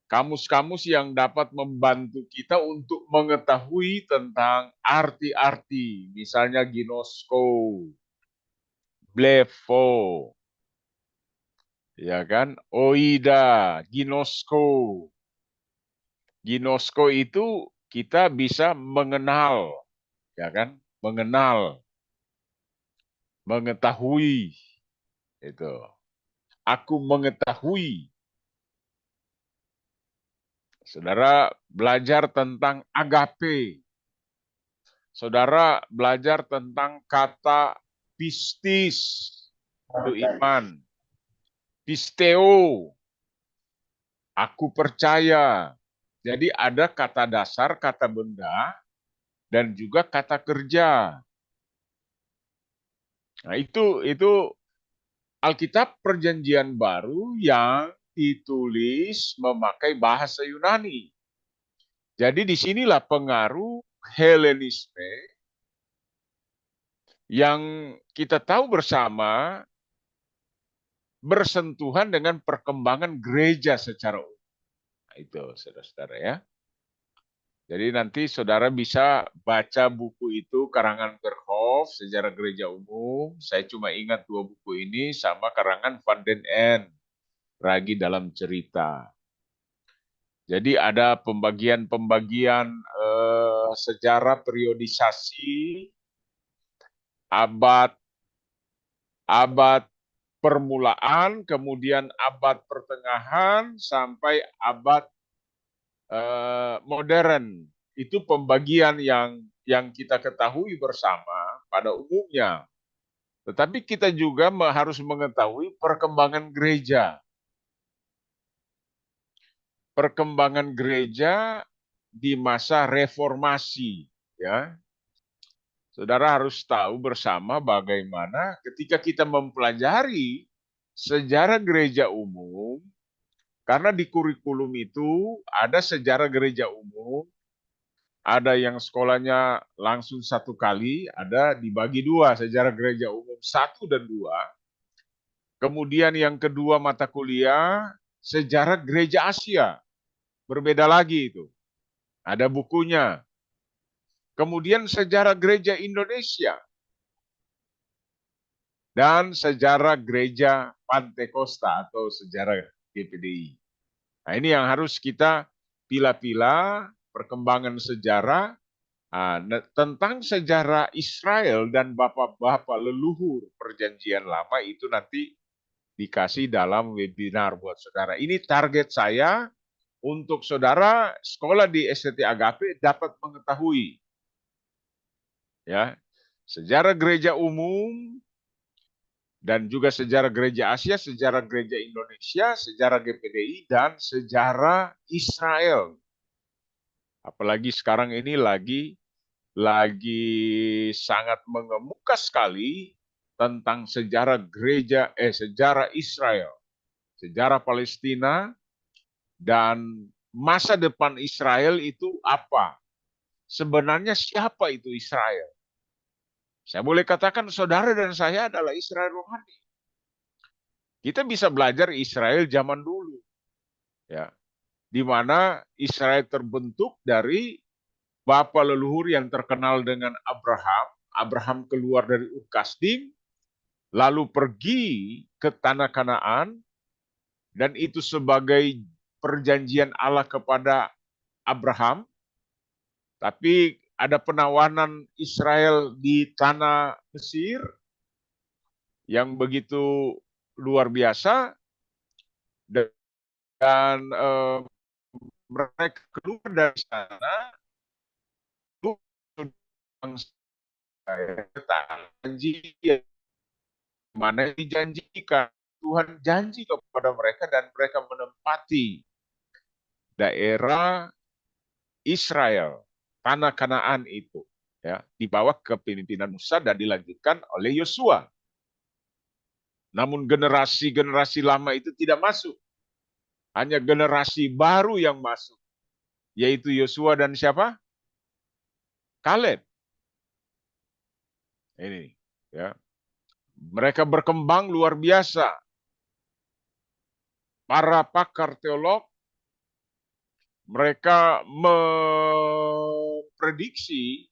kamus-kamus yang dapat membantu kita untuk mengetahui tentang arti-arti. Misalnya ginosko, blefo, ya kan? Oida, ginosko. Ginosko itu kita bisa mengenal, ya kan? Mengenal, mengetahui. Itu. Aku mengetahui. Saudara belajar tentang agape. Saudara belajar tentang kata pistis, itu iman. Pisteo, aku percaya. Jadi ada kata dasar, kata benda, dan juga kata kerja. Nah itu Alkitab Perjanjian Baru yang ditulis memakai bahasa Yunani. Jadi disinilah pengaruh Helenisme yang kita tahu bersama bersentuhan dengan perkembangan gereja secara umum. Nah, itu saudara-saudara ya. Jadi nanti saudara bisa baca buku itu karangan Berhof, Sejarah Gereja Umum. Saya cuma ingat dua buku ini sama karangan Van den End, Ragi dalam Cerita. Jadi ada pembagian-pembagian sejarah periodisasi abad permulaan, kemudian abad pertengahan sampai abad modern. Itu pembagian yang kita ketahui bersama pada umumnya. Tetapi kita juga harus mengetahui perkembangan gereja. Perkembangan gereja di masa reformasi, ya. Saudara harus tahu bersama bagaimana ketika kita mempelajari sejarah gereja umum, karena di kurikulum itu ada sejarah gereja umum, ada yang sekolahnya langsung satu kali, ada dibagi dua, sejarah gereja umum 1 dan 2. Kemudian yang kedua mata kuliah, sejarah gereja Asia. Berbeda lagi itu. Ada bukunya. Kemudian sejarah gereja Indonesia. Dan sejarah gereja Pantekosta atau sejarah GPDI. Nah, ini yang harus kita pilah-pilah perkembangan sejarah tentang sejarah Israel dan bapak-bapak leluhur perjanjian lama itu nanti dikasih dalam webinar buat saudara. Ini target saya untuk saudara sekolah di STT Agape dapat mengetahui ya sejarah gereja umum dan juga sejarah gereja Asia, sejarah gereja Indonesia, sejarah GPDI dan sejarah Israel. Apalagi sekarang ini lagi sangat mengemuka sekali tentang sejarah sejarah Israel, sejarah Palestina, dan masa depan Israel itu apa? Sebenarnya siapa itu Israel? Saya boleh katakan saudara dan saya adalah Israel rohani. Kita bisa belajar Israel zaman dulu, ya, di mana Israel terbentuk dari bapa leluhur yang terkenal dengan Abraham. Abraham keluar dari Ur Kasdim, lalu pergi ke tanah Kanaan, dan itu sebagai perjanjian Allah kepada Abraham. Tapi ada penawanan Israel di tanah Mesir yang begitu luar biasa, dan mereka keluar dari sana, janji mana dijanjikan Tuhan janji kepada mereka dan mereka menempati daerah Israel, tanah Kanaan itu, ya, di bawah kepemimpinan Musa dan dilanjutkan oleh Yosua. Namun generasi-generasi lama itu tidak masuk. Hanya generasi baru yang masuk, yaitu Yosua dan siapa? Kaleb. Ini, ya. Mereka berkembang luar biasa. Para pakar teolog mereka memprediksi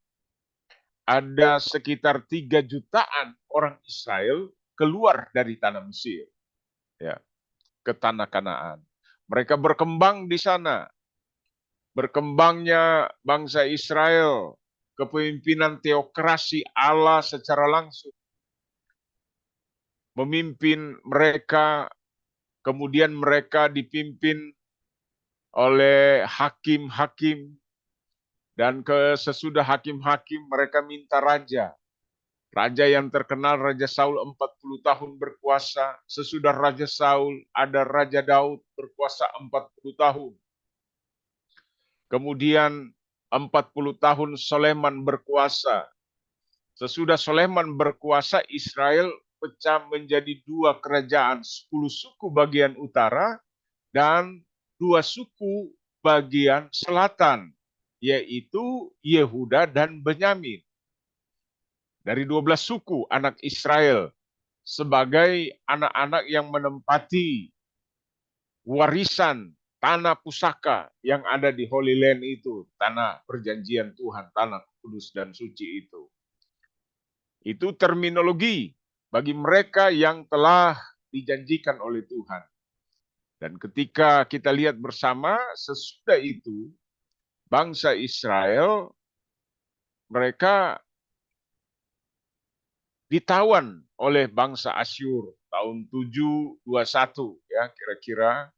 ada sekitar 3 jutaan orang Israel keluar dari tanah Mesir, ya, ke tanah Kanaan. Mereka berkembang di sana. Berkembangnya bangsa Israel, kepemimpinan teokrasi Allah secara langsung memimpin mereka, kemudian mereka dipimpin oleh hakim-hakim, dan sesudah hakim-hakim mereka minta raja. Raja yang terkenal Raja Saul 40 tahun berkuasa. Sesudah Raja Saul ada Raja Daud berkuasa 40 tahun. Kemudian 40 tahun Soleman berkuasa. Sesudah Soleman berkuasa, Israel pecah menjadi 2 kerajaan, 10 suku bagian utara dan 2 suku bagian selatan, yaitu Yehuda dan Benyamin. Dari 12 suku anak Israel sebagai anak-anak yang menempati warisan tanah pusaka yang ada di Holy Land itu, tanah perjanjian Tuhan, tanah kudus dan suci itu. Itu terminologi bagi mereka yang telah dijanjikan oleh Tuhan. Dan ketika kita lihat bersama, sesudah itu bangsa Israel mereka ditawan oleh bangsa Asyur tahun 721, ya, kira-kira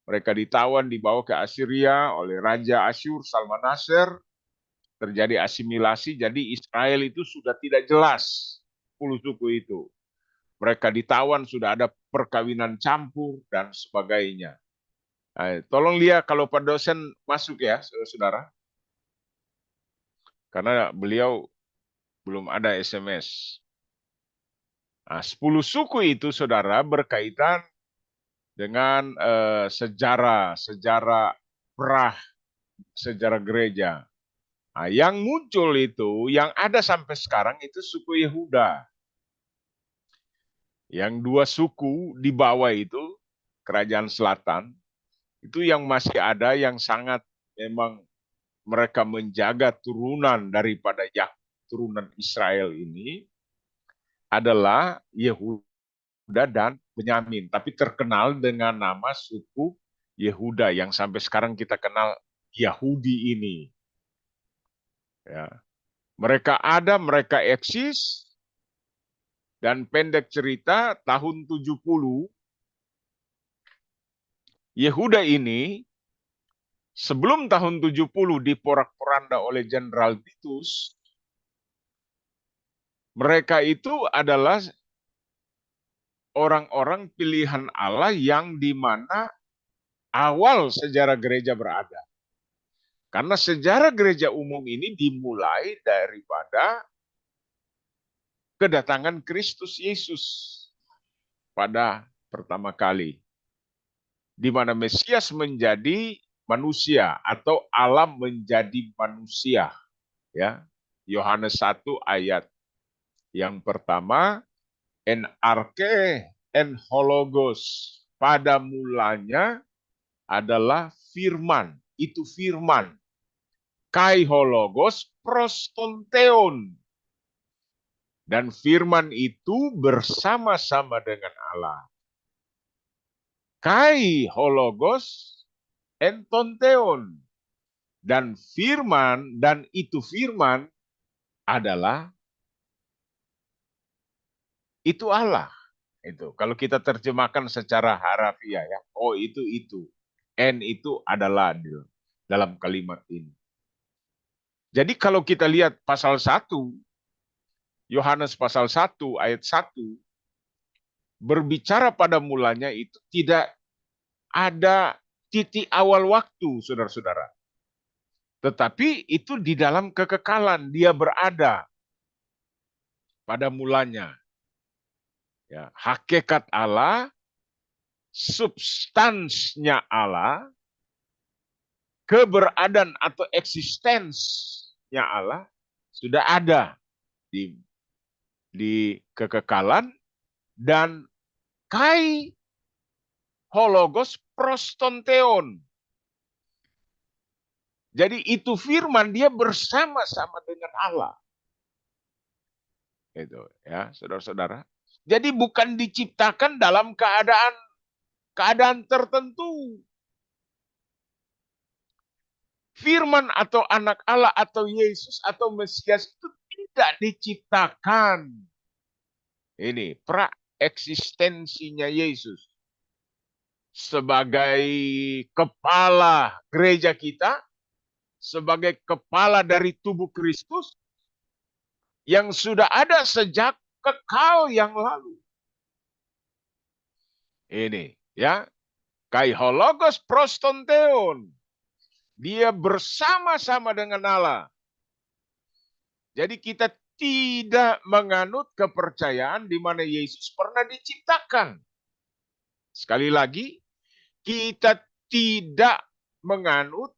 mereka ditawan, dibawa ke Assyria oleh Raja Asyur Salmanaser. Terjadi asimilasi, jadi Israel itu sudah tidak jelas 10 suku itu. Mereka ditawan, sudah ada perkawinan campur dan sebagainya. Nah, tolong lihat kalau Pak dosen masuk ya, saudara. Karena beliau belum ada SMS. Nah, 10 suku itu, saudara, berkaitan dengan sejarah gereja. Nah, yang muncul itu, yang ada sampai sekarang itu suku Yehuda. Yang 2 suku di bawah itu, kerajaan selatan, itu yang masih ada, yang sangat memang mereka menjaga turunan daripada turunan Israel ini adalah Yehuda dan Benyamin. Tapi terkenal dengan nama suku Yehuda yang sampai sekarang kita kenal Yahudi ini. Ya. Mereka ada, mereka eksis, dan pendek cerita tahun 70, Yehuda ini sebelum tahun 70 diporak-poranda oleh Jenderal Titus, mereka itu adalah orang-orang pilihan Allah yang di mana awal sejarah gereja berada. Karena sejarah gereja umum ini dimulai daripada kedatangan Kristus Yesus pada pertama kali. Di mana Mesias menjadi manusia atau Allah menjadi manusia. Ya, Yohanes 1 ayat yang pertama, en arche en hologos. Pada mulanya adalah firman. Itu firman. Kai hologos prostonteon. Dan firman itu bersama-sama dengan Allah. Kai hologos entonteon. Dan firman, dan itu firman adalah itu Allah. Itu kalau kita terjemahkan secara harafiah ya. Oh itu. En itu adalah dalam kalimat ini. Jadi kalau kita lihat pasal 1, Yohanes pasal 1 ayat 1, berbicara pada mulanya itu tidak ada titik awal waktu, saudara-saudara. Tetapi itu di dalam kekekalan, dia berada pada mulanya. Ya, hakikat Allah, substansnya Allah, keberadaan atau eksistensinya Allah sudah ada di kekekalan, dan kai hologos prostonteon. Jadi itu firman, dia bersama-sama dengan Allah. Itu ya, saudara-saudara. Jadi bukan diciptakan dalam keadaan tertentu. Firman atau anak Allah atau Yesus atau Mesias itu tidak diciptakan. Ini pra-eksistensinya Yesus sebagai kepala gereja kita, sebagai kepala dari tubuh Kristus yang sudah ada sejak kekal yang lalu. Ini ya, kai hologos prostonteon. Dia bersama-sama dengan Allah. Jadi kita tidak menganut kepercayaan di mana Yesus pernah diciptakan. Sekali lagi, kita tidak menganut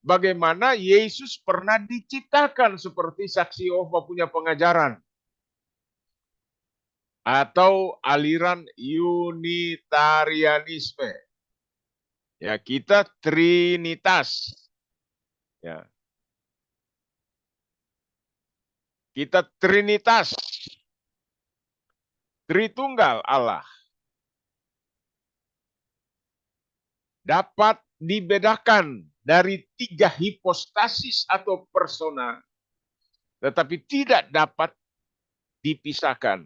bagaimana Yesus pernah diciptakan seperti saksi Yehova punya pengajaran. Atau aliran Unitarianisme. Ya, kita Trinitas. Ya. Kita Trinitas. Tritunggal Allah. Dapat dibedakan dari 3 hipostasis atau persona, tetapi tidak dapat dipisahkan.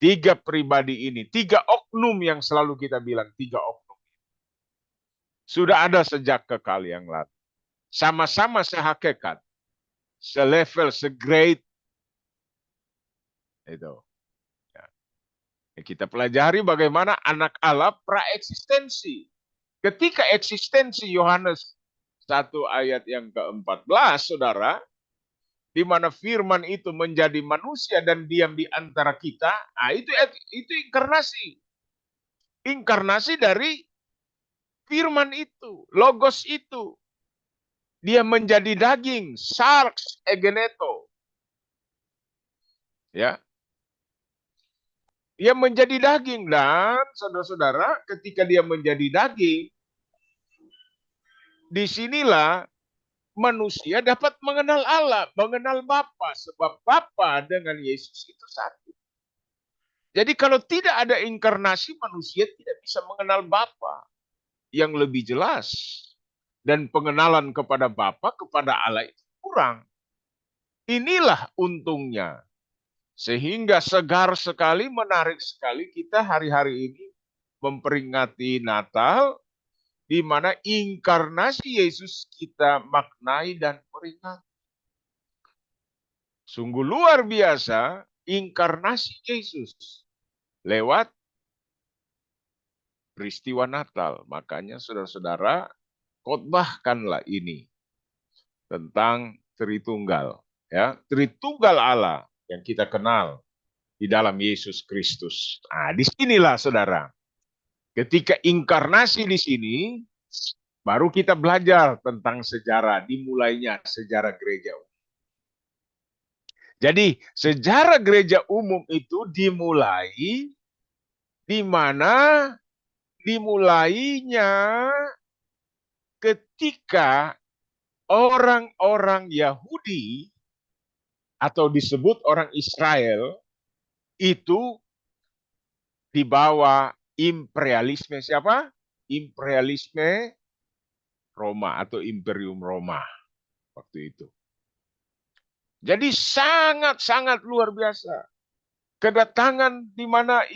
3 pribadi ini, 3 oknum yang selalu kita bilang, 3 oknum. Sudah ada sejak kekal yang lalu. Sama-sama sehakikat, selevel, segrade. Itu. Ya. Kita pelajari bagaimana anak Allah praeksistensi. Ketika eksistensi Yohanes 1 ayat yang ke-14, saudara, di mana firman itu menjadi manusia dan diam di antara kita, nah itu inkarnasi. Inkarnasi dari firman itu, logos itu. Dia menjadi daging, sarx egeneto. Ya. Dia menjadi daging, dan saudara-saudara, ketika dia menjadi daging, disinilah manusia dapat mengenal Allah, mengenal Bapa, sebab Bapa dengan Yesus itu satu. Jadi kalau tidak ada inkarnasi, manusia tidak bisa mengenal Bapa yang lebih jelas. Dan pengenalan kepada Bapa, kepada Allah itu kurang. Inilah untungnya. Sehingga segar sekali, menarik sekali kita hari-hari ini memperingati Natal, di mana inkarnasi Yesus kita maknai dan peringati. Sungguh luar biasa inkarnasi Yesus lewat peristiwa Natal. Makanya saudara-saudara, khotbahkanlah ini tentang Tritunggal, ya, Tritunggal Allah yang kita kenal di dalam Yesus Kristus. Nah, disinilah saudara, ketika inkarnasi di sini, baru kita belajar tentang sejarah, dimulainya sejarah gereja. Jadi sejarah gereja umum itu dimulai di mana dimulainya ketika orang-orang Yahudi atau disebut orang Israel itu di bawah imperialisme siapa? Imperialisme Roma atau Imperium Roma waktu itu. Jadi sangat-sangat luar biasa. Kedatangan di mana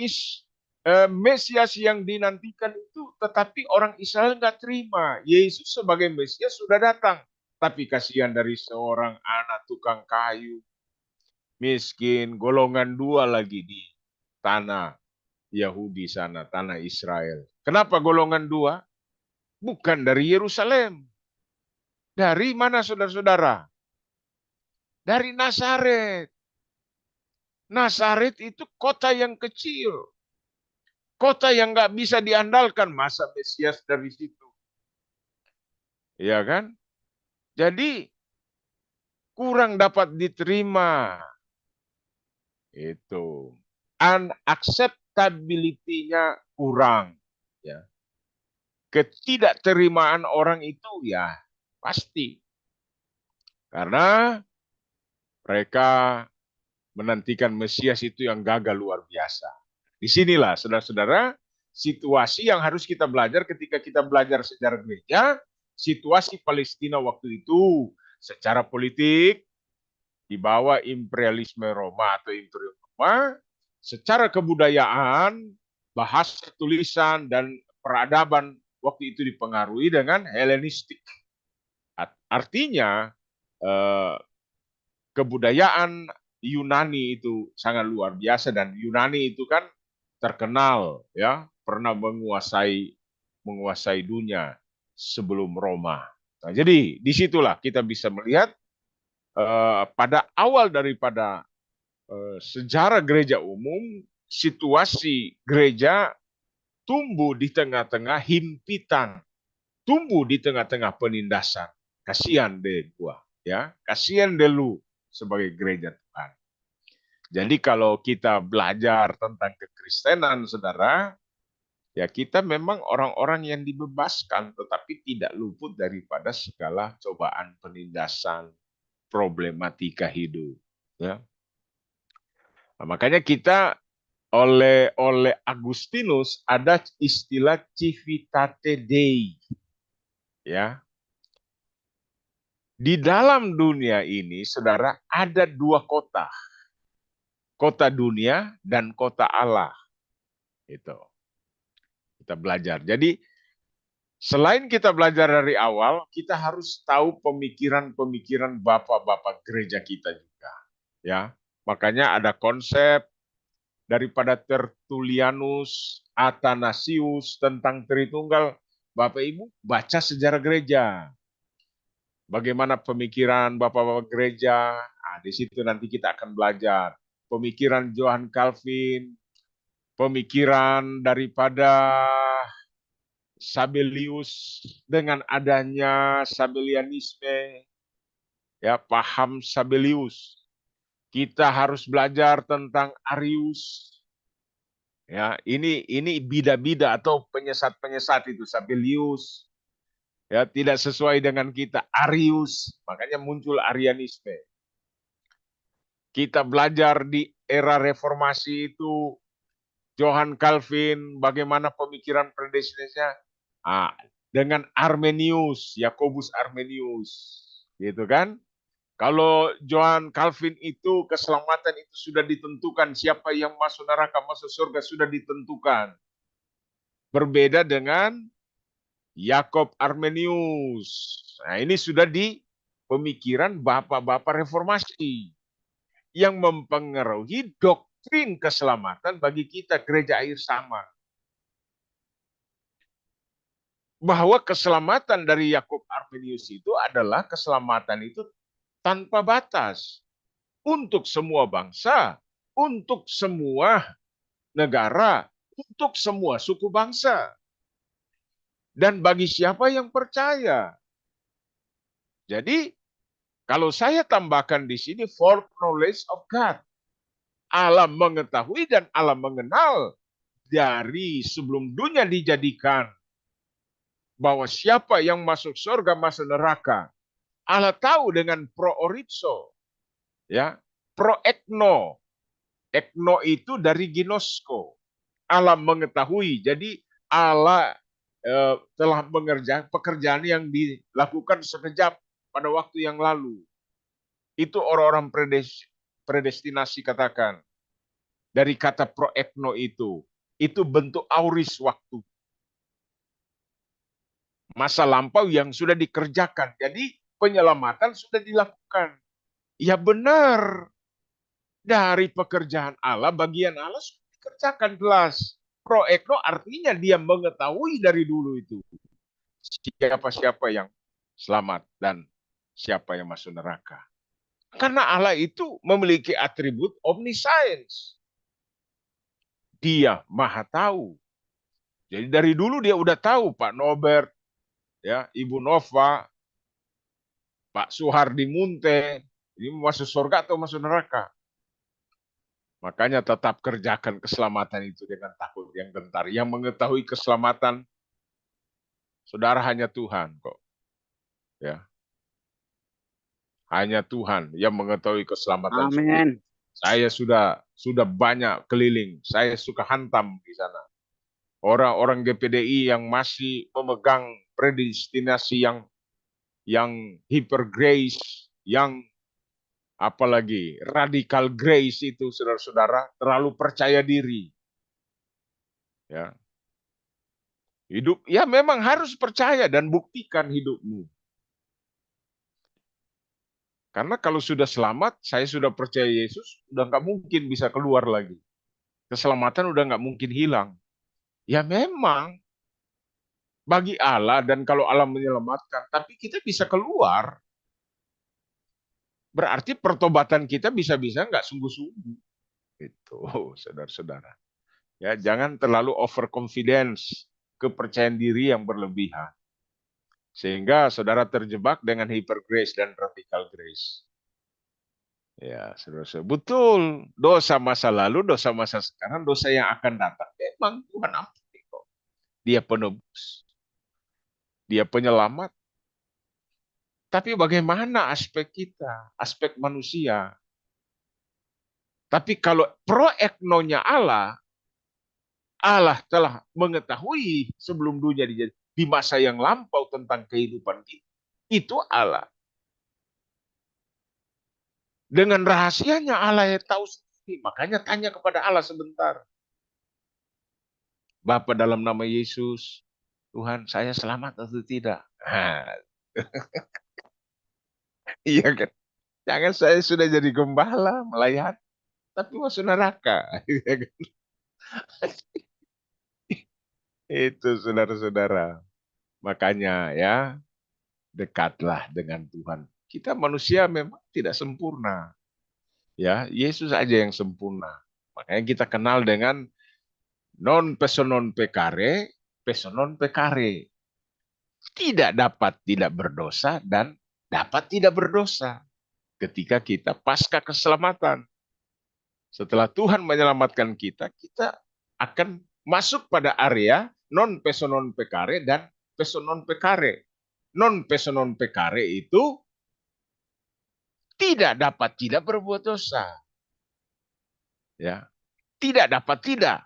Mesias yang dinantikan itu, tetapi orang Israel nggak terima. Yesus sebagai Mesias sudah datang. Tapi kasihan dari seorang anak tukang kayu, miskin, golongan 2 lagi di tanah Yahudi sana, tanah Israel. Kenapa golongan 2? Bukan dari Yerusalem. Dari mana saudara-saudara? Dari Nazaret. Nazaret itu kota yang kecil. Kota yang nggak bisa diandalkan. Masa Mesias dari situ? Iya kan? Jadi kurang dapat diterima. Itu. Unacceptability-nya kurang. Ya. Ketidakterimaan orang itu ya pasti. Karena mereka menantikan Mesias itu yang gagal luar biasa. Disinilah saudara-saudara situasi yang harus kita belajar ketika kita belajar sejarah gereja. Situasi Palestina waktu itu secara politik di bawah imperialisme Roma atau Imperium Roma. Secara kebudayaan, bahasa tulisan dan peradaban waktu itu dipengaruhi dengan Helenistik. Artinya kebudayaan Yunani itu sangat luar biasa, dan Yunani itu kan terkenal ya pernah menguasai dunia sebelum Roma. Nah, jadi disitulah kita bisa melihat pada awal daripada sejarah gereja umum, situasi gereja tumbuh di tengah-tengah himpitan, tumbuh di tengah-tengah penindasan. Kasihan deh gua, ya, kasihan deh lu sebagai gereja Tuhan. Jadi kalau kita belajar tentang kekristenan, saudara, ya kita memang orang-orang yang dibebaskan, tetapi tidak luput daripada segala cobaan, penindasan, problematika hidup. Ya. Nah, makanya kita oleh Agustinus ada istilah Civitate Dei. Ya. Di dalam dunia ini, saudara, ada 2 kota. Kota dunia dan kota Allah. Itu. Kita belajar. Jadi, selain kita belajar dari awal, kita harus tahu pemikiran-pemikiran bapak-bapak gereja kita juga. Ya. Makanya ada konsep daripada Tertullianus, Athanasius tentang Tritunggal. Bapak Ibu baca sejarah gereja. Bagaimana pemikiran bapak-bapak gereja? Nah, di situ nanti kita akan belajar pemikiran Johann Calvin, pemikiran daripada Sabellius dengan adanya Sabellianisme, ya, paham Sabellius. Kita harus belajar tentang Arius. Ya, ini bida-bida atau penyesat-penyesat itu Sabellius. Ya, tidak sesuai dengan kita, Arius, makanya muncul Arianisme. Kita belajar di era reformasi itu Johann Calvin, bagaimana pemikiran predestinasinya? Dengan Armenius, Yakobus Armenius, gitu kan? Kalau Johann Calvin itu keselamatan itu sudah ditentukan, siapa yang masuk neraka, masuk surga sudah ditentukan. Berbeda dengan Yakob Armenius. Nah, ini sudah di pemikiran bapak-bapak reformasi yang mempengaruhi doktrin keselamatan bagi kita gereja air sama. Bahwa keselamatan dari Yakob Armenius itu adalah keselamatan itu tanpa batas untuk semua bangsa, untuk semua negara, untuk semua suku bangsa. Dan bagi siapa yang percaya. Jadi kalau saya tambahkan di sini foreknowledge of God. Allah mengetahui dan Allah mengenal dari sebelum dunia dijadikan bahwa siapa yang masuk surga masuk neraka. Allah tahu dengan proorizo, ya, proekno. Ekno itu dari ginosko. Allah mengetahui. Jadi Allah telah mengerjakan pekerjaan yang dilakukan sekejap pada waktu yang lalu. Itu orang-orang predestinasi katakan. Dari kata proekno itu bentuk auris waktu. Masa lampau yang sudah dikerjakan. Jadi penyelamatan sudah dilakukan. Ya benar. Dari pekerjaan Allah, bagian Allah sudah dikerjakan jelas. Proekno artinya dia mengetahui dari dulu itu. Siapa-siapa yang selamat dan siapa yang masuk neraka. Karena Allah itu memiliki atribut omniscience. Dia maha tahu. Jadi dari dulu dia udah tahu Pak Norbert, ya, Ibu Nova, Pak Suhardi Munte, ini masuk surga atau masuk neraka. Makanya tetap kerjakan keselamatan itu dengan takut yang gentar. Yang mengetahui keselamatan, saudara, hanya Tuhan kok. Ya. Hanya Tuhan yang mengetahui keselamatan. Amin. Saya sudah banyak keliling. Saya suka hantam di sana. Orang-orang GPDI yang masih memegang predestinasi yang hyper grace, yang apalagi radikal grace itu, saudara-saudara, terlalu percaya diri. Ya. Hidup, ya memang harus percaya dan buktikan hidupmu. Karena kalau sudah selamat, saya sudah percaya Yesus, udah nggak mungkin bisa keluar lagi. Keselamatan udah nggak mungkin hilang. Ya memang, bagi Allah dan kalau Allah menyelamatkan, tapi kita bisa keluar. Berarti pertobatan kita bisa-bisa nggak sungguh-sungguh. Itu, saudara-saudara. Ya, jangan terlalu overconfidence, kepercayaan diri yang berlebihan. Sehingga saudara terjebak dengan hyper grace dan radical grace. Ya, saudara-saudara. Betul, dosa masa lalu, dosa masa sekarang, dosa yang akan datang. Memang Tuhan ampuni kok. Dia penebus. Dia penyelamat. Tapi bagaimana aspek kita, aspek manusia? Tapi kalau proeknonya Allah, Allah telah mengetahui sebelum dunia dijadi di masa yang lampau tentang kehidupan kita. Itu Allah. Dengan rahasianya Allah yang tahu sendiri. Makanya tanya kepada Allah sebentar. Bapa, dalam nama Yesus, Tuhan, saya selamat atau tidak? Iya kan? Jangan saya sudah jadi gembala, melayani, tapi masuk neraka. Itu saudara-saudara. Makanya ya, dekatlah dengan Tuhan. Kita manusia memang tidak sempurna. Ya, Yesus aja yang sempurna. Makanya kita kenal dengan non personon pecare, personon pecare. Tidak dapat tidak berdosa dan dapat tidak berdosa. Ketika kita pasca keselamatan. Setelah Tuhan menyelamatkan kita, kita akan masuk pada area non personon pecare dan personon pecare. Non personon pecare itu tidak dapat tidak berbuat dosa. Ya. Tidak dapat tidak.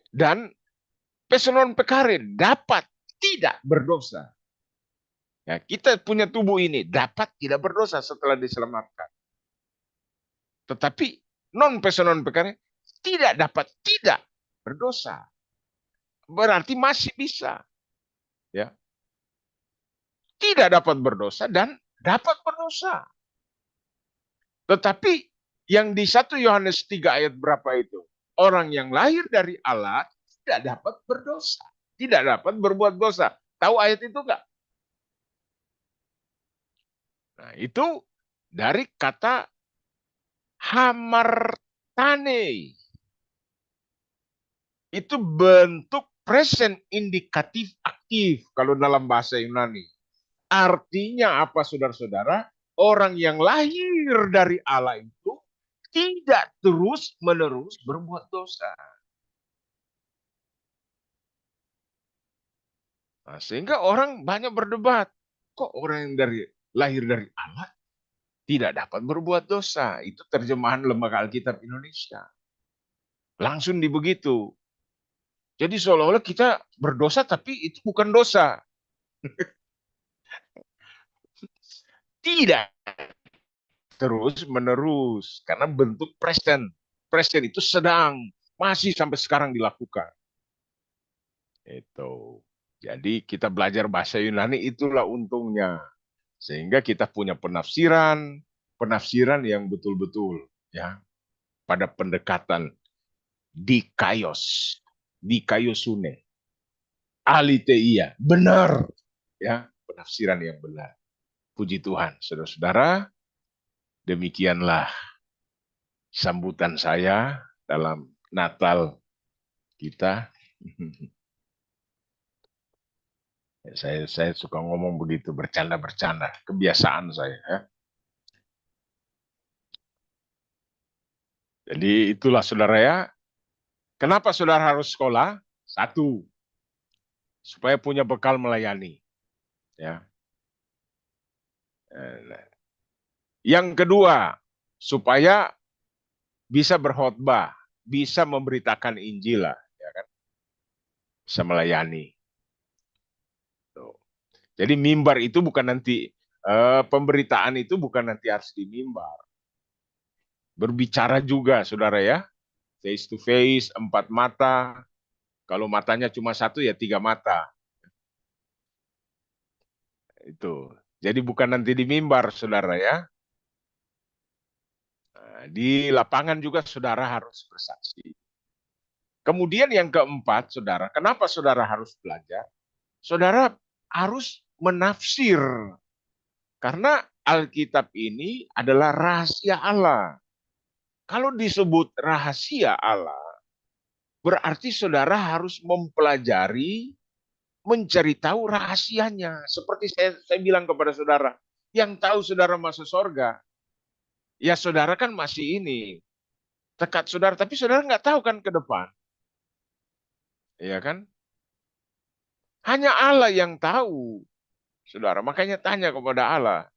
Dan pesonon pekare dapat tidak berdosa. Ya, kita punya tubuh ini dapat tidak berdosa setelah diselamatkan. Tetapi non pesonon pekare tidak dapat tidak berdosa. Berarti masih bisa. Ya. Tidak dapat berdosa dan dapat berdosa. Tetapi yang di 1 Yohanes 3 ayat berapa itu? Orang yang lahir dari Allah tidak dapat berdosa. Tidak dapat berbuat dosa. Tahu ayat itu enggak? Nah, itu dari kata hamartane. Itu bentuk present indikatif aktif kalau dalam bahasa Yunani. Artinya apa saudara-saudara? Orang yang lahir dari Allah itu tidak terus-menerus berbuat dosa. Nah, sehingga orang banyak berdebat. Kok orang yang lahir dari Allah tidak dapat berbuat dosa? Itu terjemahan Lembaga Alkitab Indonesia. Langsung dibegitu. Jadi seolah-olah kita berdosa tapi itu bukan dosa. Tidak terus menerus karena bentuk present. Present itu sedang, masih sampai sekarang dilakukan. Itu. Jadi kita belajar bahasa Yunani itulah untungnya. Sehingga kita punya penafsiran yang betul-betul ya pada pendekatan dikaiosune. Aliteia, benar ya, penafsiran yang benar. Puji Tuhan, saudara-saudara, demikianlah sambutan saya dalam Natal kita. Saya suka ngomong begitu, bercanda-bercanda, kebiasaan saya. Ya. Jadi itulah saudara ya. Kenapa saudara harus sekolah? Satu, supaya punya bekal melayani. Ya. Yang kedua, supaya bisa berkhotbah, bisa memberitakan Injil lah, ya kan? Bisa melayani. Jadi mimbar itu bukan nanti pemberitaan itu bukan nanti harus di mimbar. Berbicara juga, saudara ya, face to face, 4 mata. Kalau matanya cuma 1 ya 3 mata. Itu. Jadi bukan nanti di mimbar, saudara ya. Nah, di lapangan juga saudara harus bersaksi. Kemudian yang keempat, saudara, kenapa saudara harus belajar? Saudara harus menafsir. Karena Alkitab ini adalah rahasia Allah. Kalau disebut rahasia Allah, berarti saudara harus mempelajari, mencari tahu rahasianya. Seperti saya bilang kepada saudara, yang tahu saudara masuk surga, ya saudara kan masih ini, tekad saudara, tapi saudara nggak tahu kan ke depan. Iya kan? Hanya Allah yang tahu. Saudara, makanya tanya kepada Allah.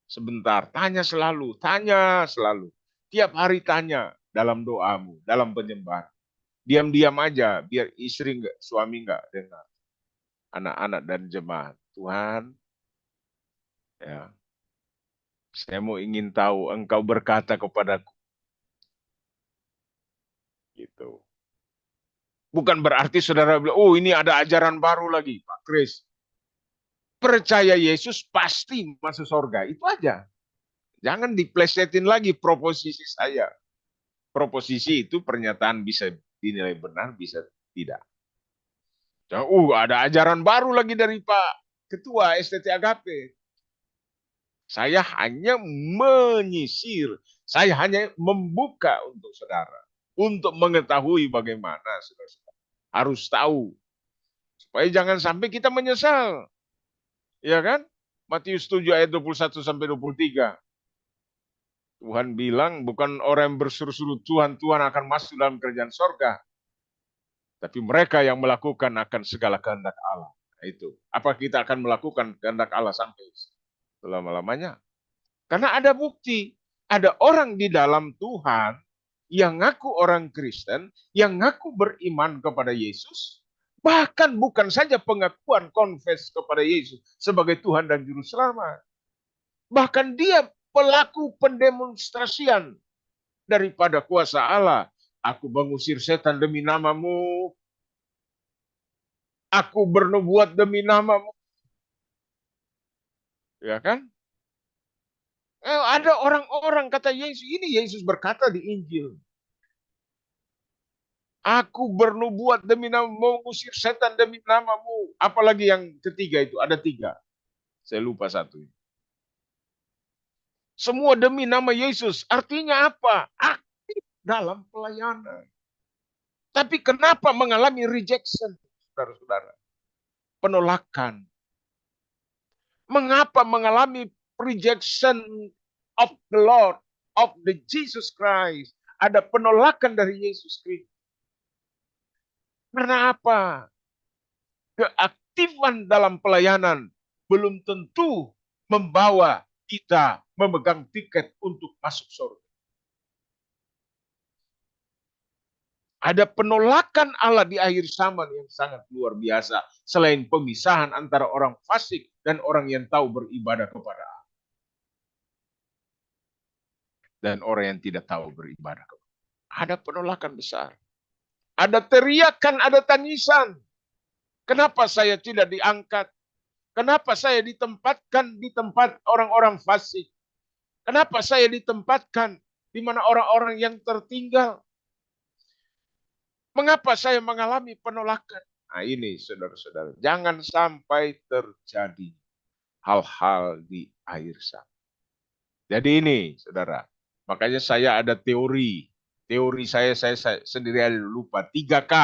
Sebentar, tanya selalu. Tiap hari tanya dalam doamu, dalam penyembahan. Diam-diam aja, biar istri enggak, suami enggak dengar. Anak-anak dan jemaat. Tuhan, ya, saya mau ingin tahu, Engkau berkata kepadaku. Gitu. Bukan berarti saudara bilang, oh ini ada ajaran baru lagi, Pak Kris. Percaya Yesus pasti masuk surga. Itu aja. Jangan diplesetin lagi proposisi saya. Proposisi itu pernyataan bisa dinilai benar, bisa tidak. Ada ajaran baru lagi dari Pak Ketua STT Agape. Saya hanya menyisir. Saya hanya membuka untuk saudara. Untuk mengetahui bagaimana saudara. Harus tahu. Supaya jangan sampai kita menyesal. Ya kan? Matius 7 ayat 21 sampai 23. Tuhan bilang bukan orang yang berseru-seru Tuhan akan masuk dalam kerajaan sorga. Tapi mereka yang melakukan akan segala kehendak Allah. Nah, itu. Apa kita akan melakukan kehendak Allah sampai selama-lamanya? Karena ada bukti. Ada orang di dalam Tuhan yang ngaku orang Kristen, yang ngaku beriman kepada Yesus, bahkan bukan saja pengakuan confess kepada Yesus sebagai Tuhan dan Juru Selamat. Bahkan dia pelaku pendemonstrasian daripada kuasa Allah. Aku mengusir setan demi namamu. Aku bernubuat demi namamu. Ya kan? Ada orang-orang kata Yesus, ini Yesus berkata di Injil. Aku bernubuat demi namamu, mengusir setan demi namamu. Apalagi yang ketiga itu, ada 3. Saya lupa satu. Semua demi nama Yesus. Artinya apa? Aktif dalam pelayanan. Tapi kenapa mengalami rejection, saudara-saudara? Penolakan. Mengapa mengalami rejection of the Lord, of the Jesus Christ? Ada penolakan dari Yesus Kristus. Karena apa? Keaktifan dalam pelayanan belum tentu membawa kita memegang tiket untuk masuk surga. Ada penolakan Allah di akhir zaman yang sangat luar biasa. Selain pemisahan antara orang fasik dan orang yang tahu beribadah kepada Allah. Dan orang yang tidak tahu beribadah kepada Allah. Ada penolakan besar. Ada teriakan, ada tangisan. Kenapa saya tidak diangkat? Kenapa saya ditempatkan di tempat orang-orang fasik? Kenapa saya ditempatkan di mana orang-orang yang tertinggal? Mengapa saya mengalami penolakan? Nah ini saudara-saudara, jangan sampai terjadi hal-hal di akhir zaman. Jadi ini saudara, makanya saya ada teori. Teori saya sendiri ada lupa, 3K.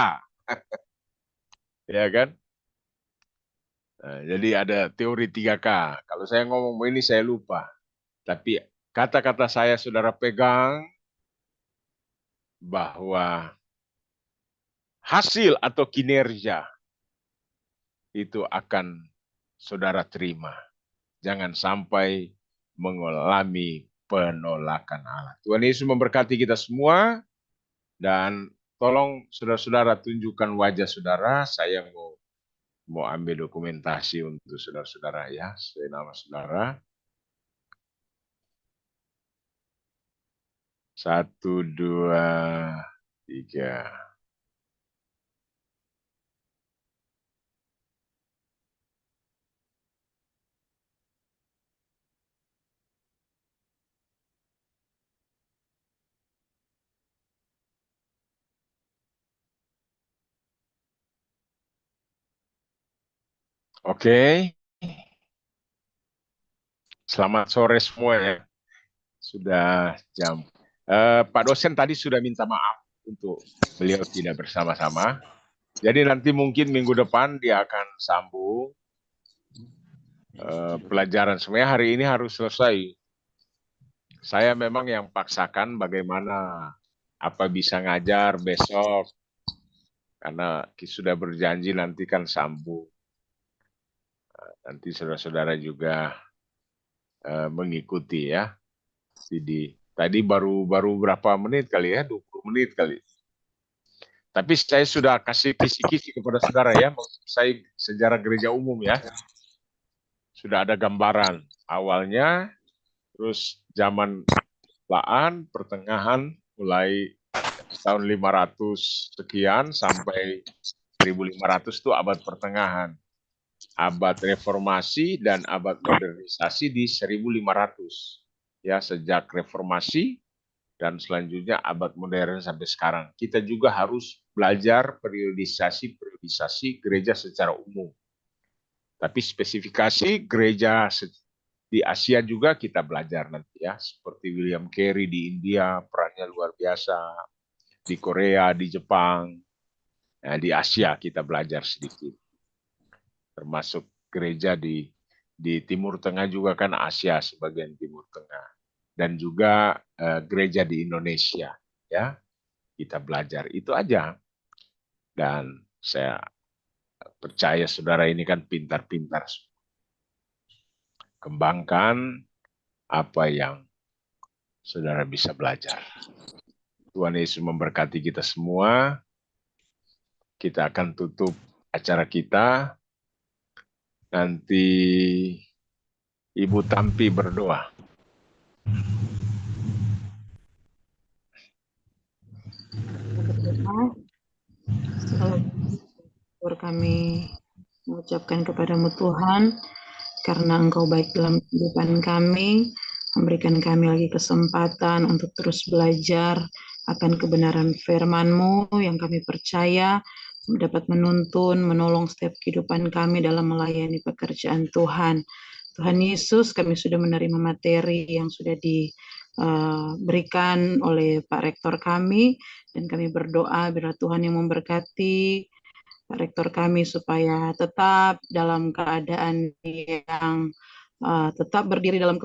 Ya kan? Nah, jadi ada teori 3K. Kalau saya ngomong ini saya lupa. Tapi kata-kata saya saudara pegang bahwa hasil atau kinerja itu akan saudara terima. Jangan sampai mengalami penolakan Allah. Tuhan Yesus memberkati kita semua. Dan tolong saudara-saudara tunjukkan wajah saudara. Saya mau ambil dokumentasi untuk saudara-saudara ya. Sesuai nama saudara. 1, 2, 3. Oke. Selamat sore semua ya. Sudah jam. Pak dosen tadi sudah minta maaf untuk beliau tidak bersama-sama. Jadi nanti mungkin minggu depan dia akan sambung pelajaran. Sebenarnya hari ini harus selesai. Saya memang yang paksakan bagaimana apa bisa ngajar besok. Karena sudah berjanji nanti kan sambung. Nanti saudara-saudara juga mengikuti ya. Jadi tadi baru berapa menit kali ya, 20 menit kali. Tapi saya sudah kasih kisi-kisi kepada saudara ya, saya sejarah gereja umum ya. Sudah ada gambaran awalnya, terus zaman Laan, pertengahan mulai tahun 500 sekian sampai 1500 itu abad pertengahan. Abad reformasi dan abad modernisasi di 1500. Ya, sejak reformasi dan selanjutnya abad modern sampai sekarang. Kita juga harus belajar periodisasi gereja secara umum. Tapi spesifikasi gereja di Asia juga kita belajar nanti ya. Seperti William Carey di India, perannya luar biasa. Di Korea, di Jepang. Nah, di Asia kita belajar sedikit. Termasuk gereja di Timur Tengah juga kan Asia sebagian Timur Tengah. Dan juga gereja di Indonesia. Ya, kita belajar. Itu aja. Dan saya percaya saudara ini kan pintar-pintar. Kembangkan apa yang saudara bisa belajar. Tuhan Yesus memberkati kita semua. Kita akan tutup acara kita. Nanti Ibu Tampi berdoa. Berdoa. Syukur kami mengucapkan kepadamu Tuhan, karena Engkau baik dalam kehidupan kami, memberikan kami lagi kesempatan untuk terus belajar akan kebenaran firman-Mu yang kami percaya dapat menuntun, menolong setiap kehidupan kami dalam melayani pekerjaan Tuhan. Tuhan Yesus, kami sudah menerima materi yang sudah diberikan oleh Pak Rektor kami, dan kami berdoa biar Tuhan yang memberkati Pak Rektor kami supaya tetap dalam keadaan yang tetap berdiri dalam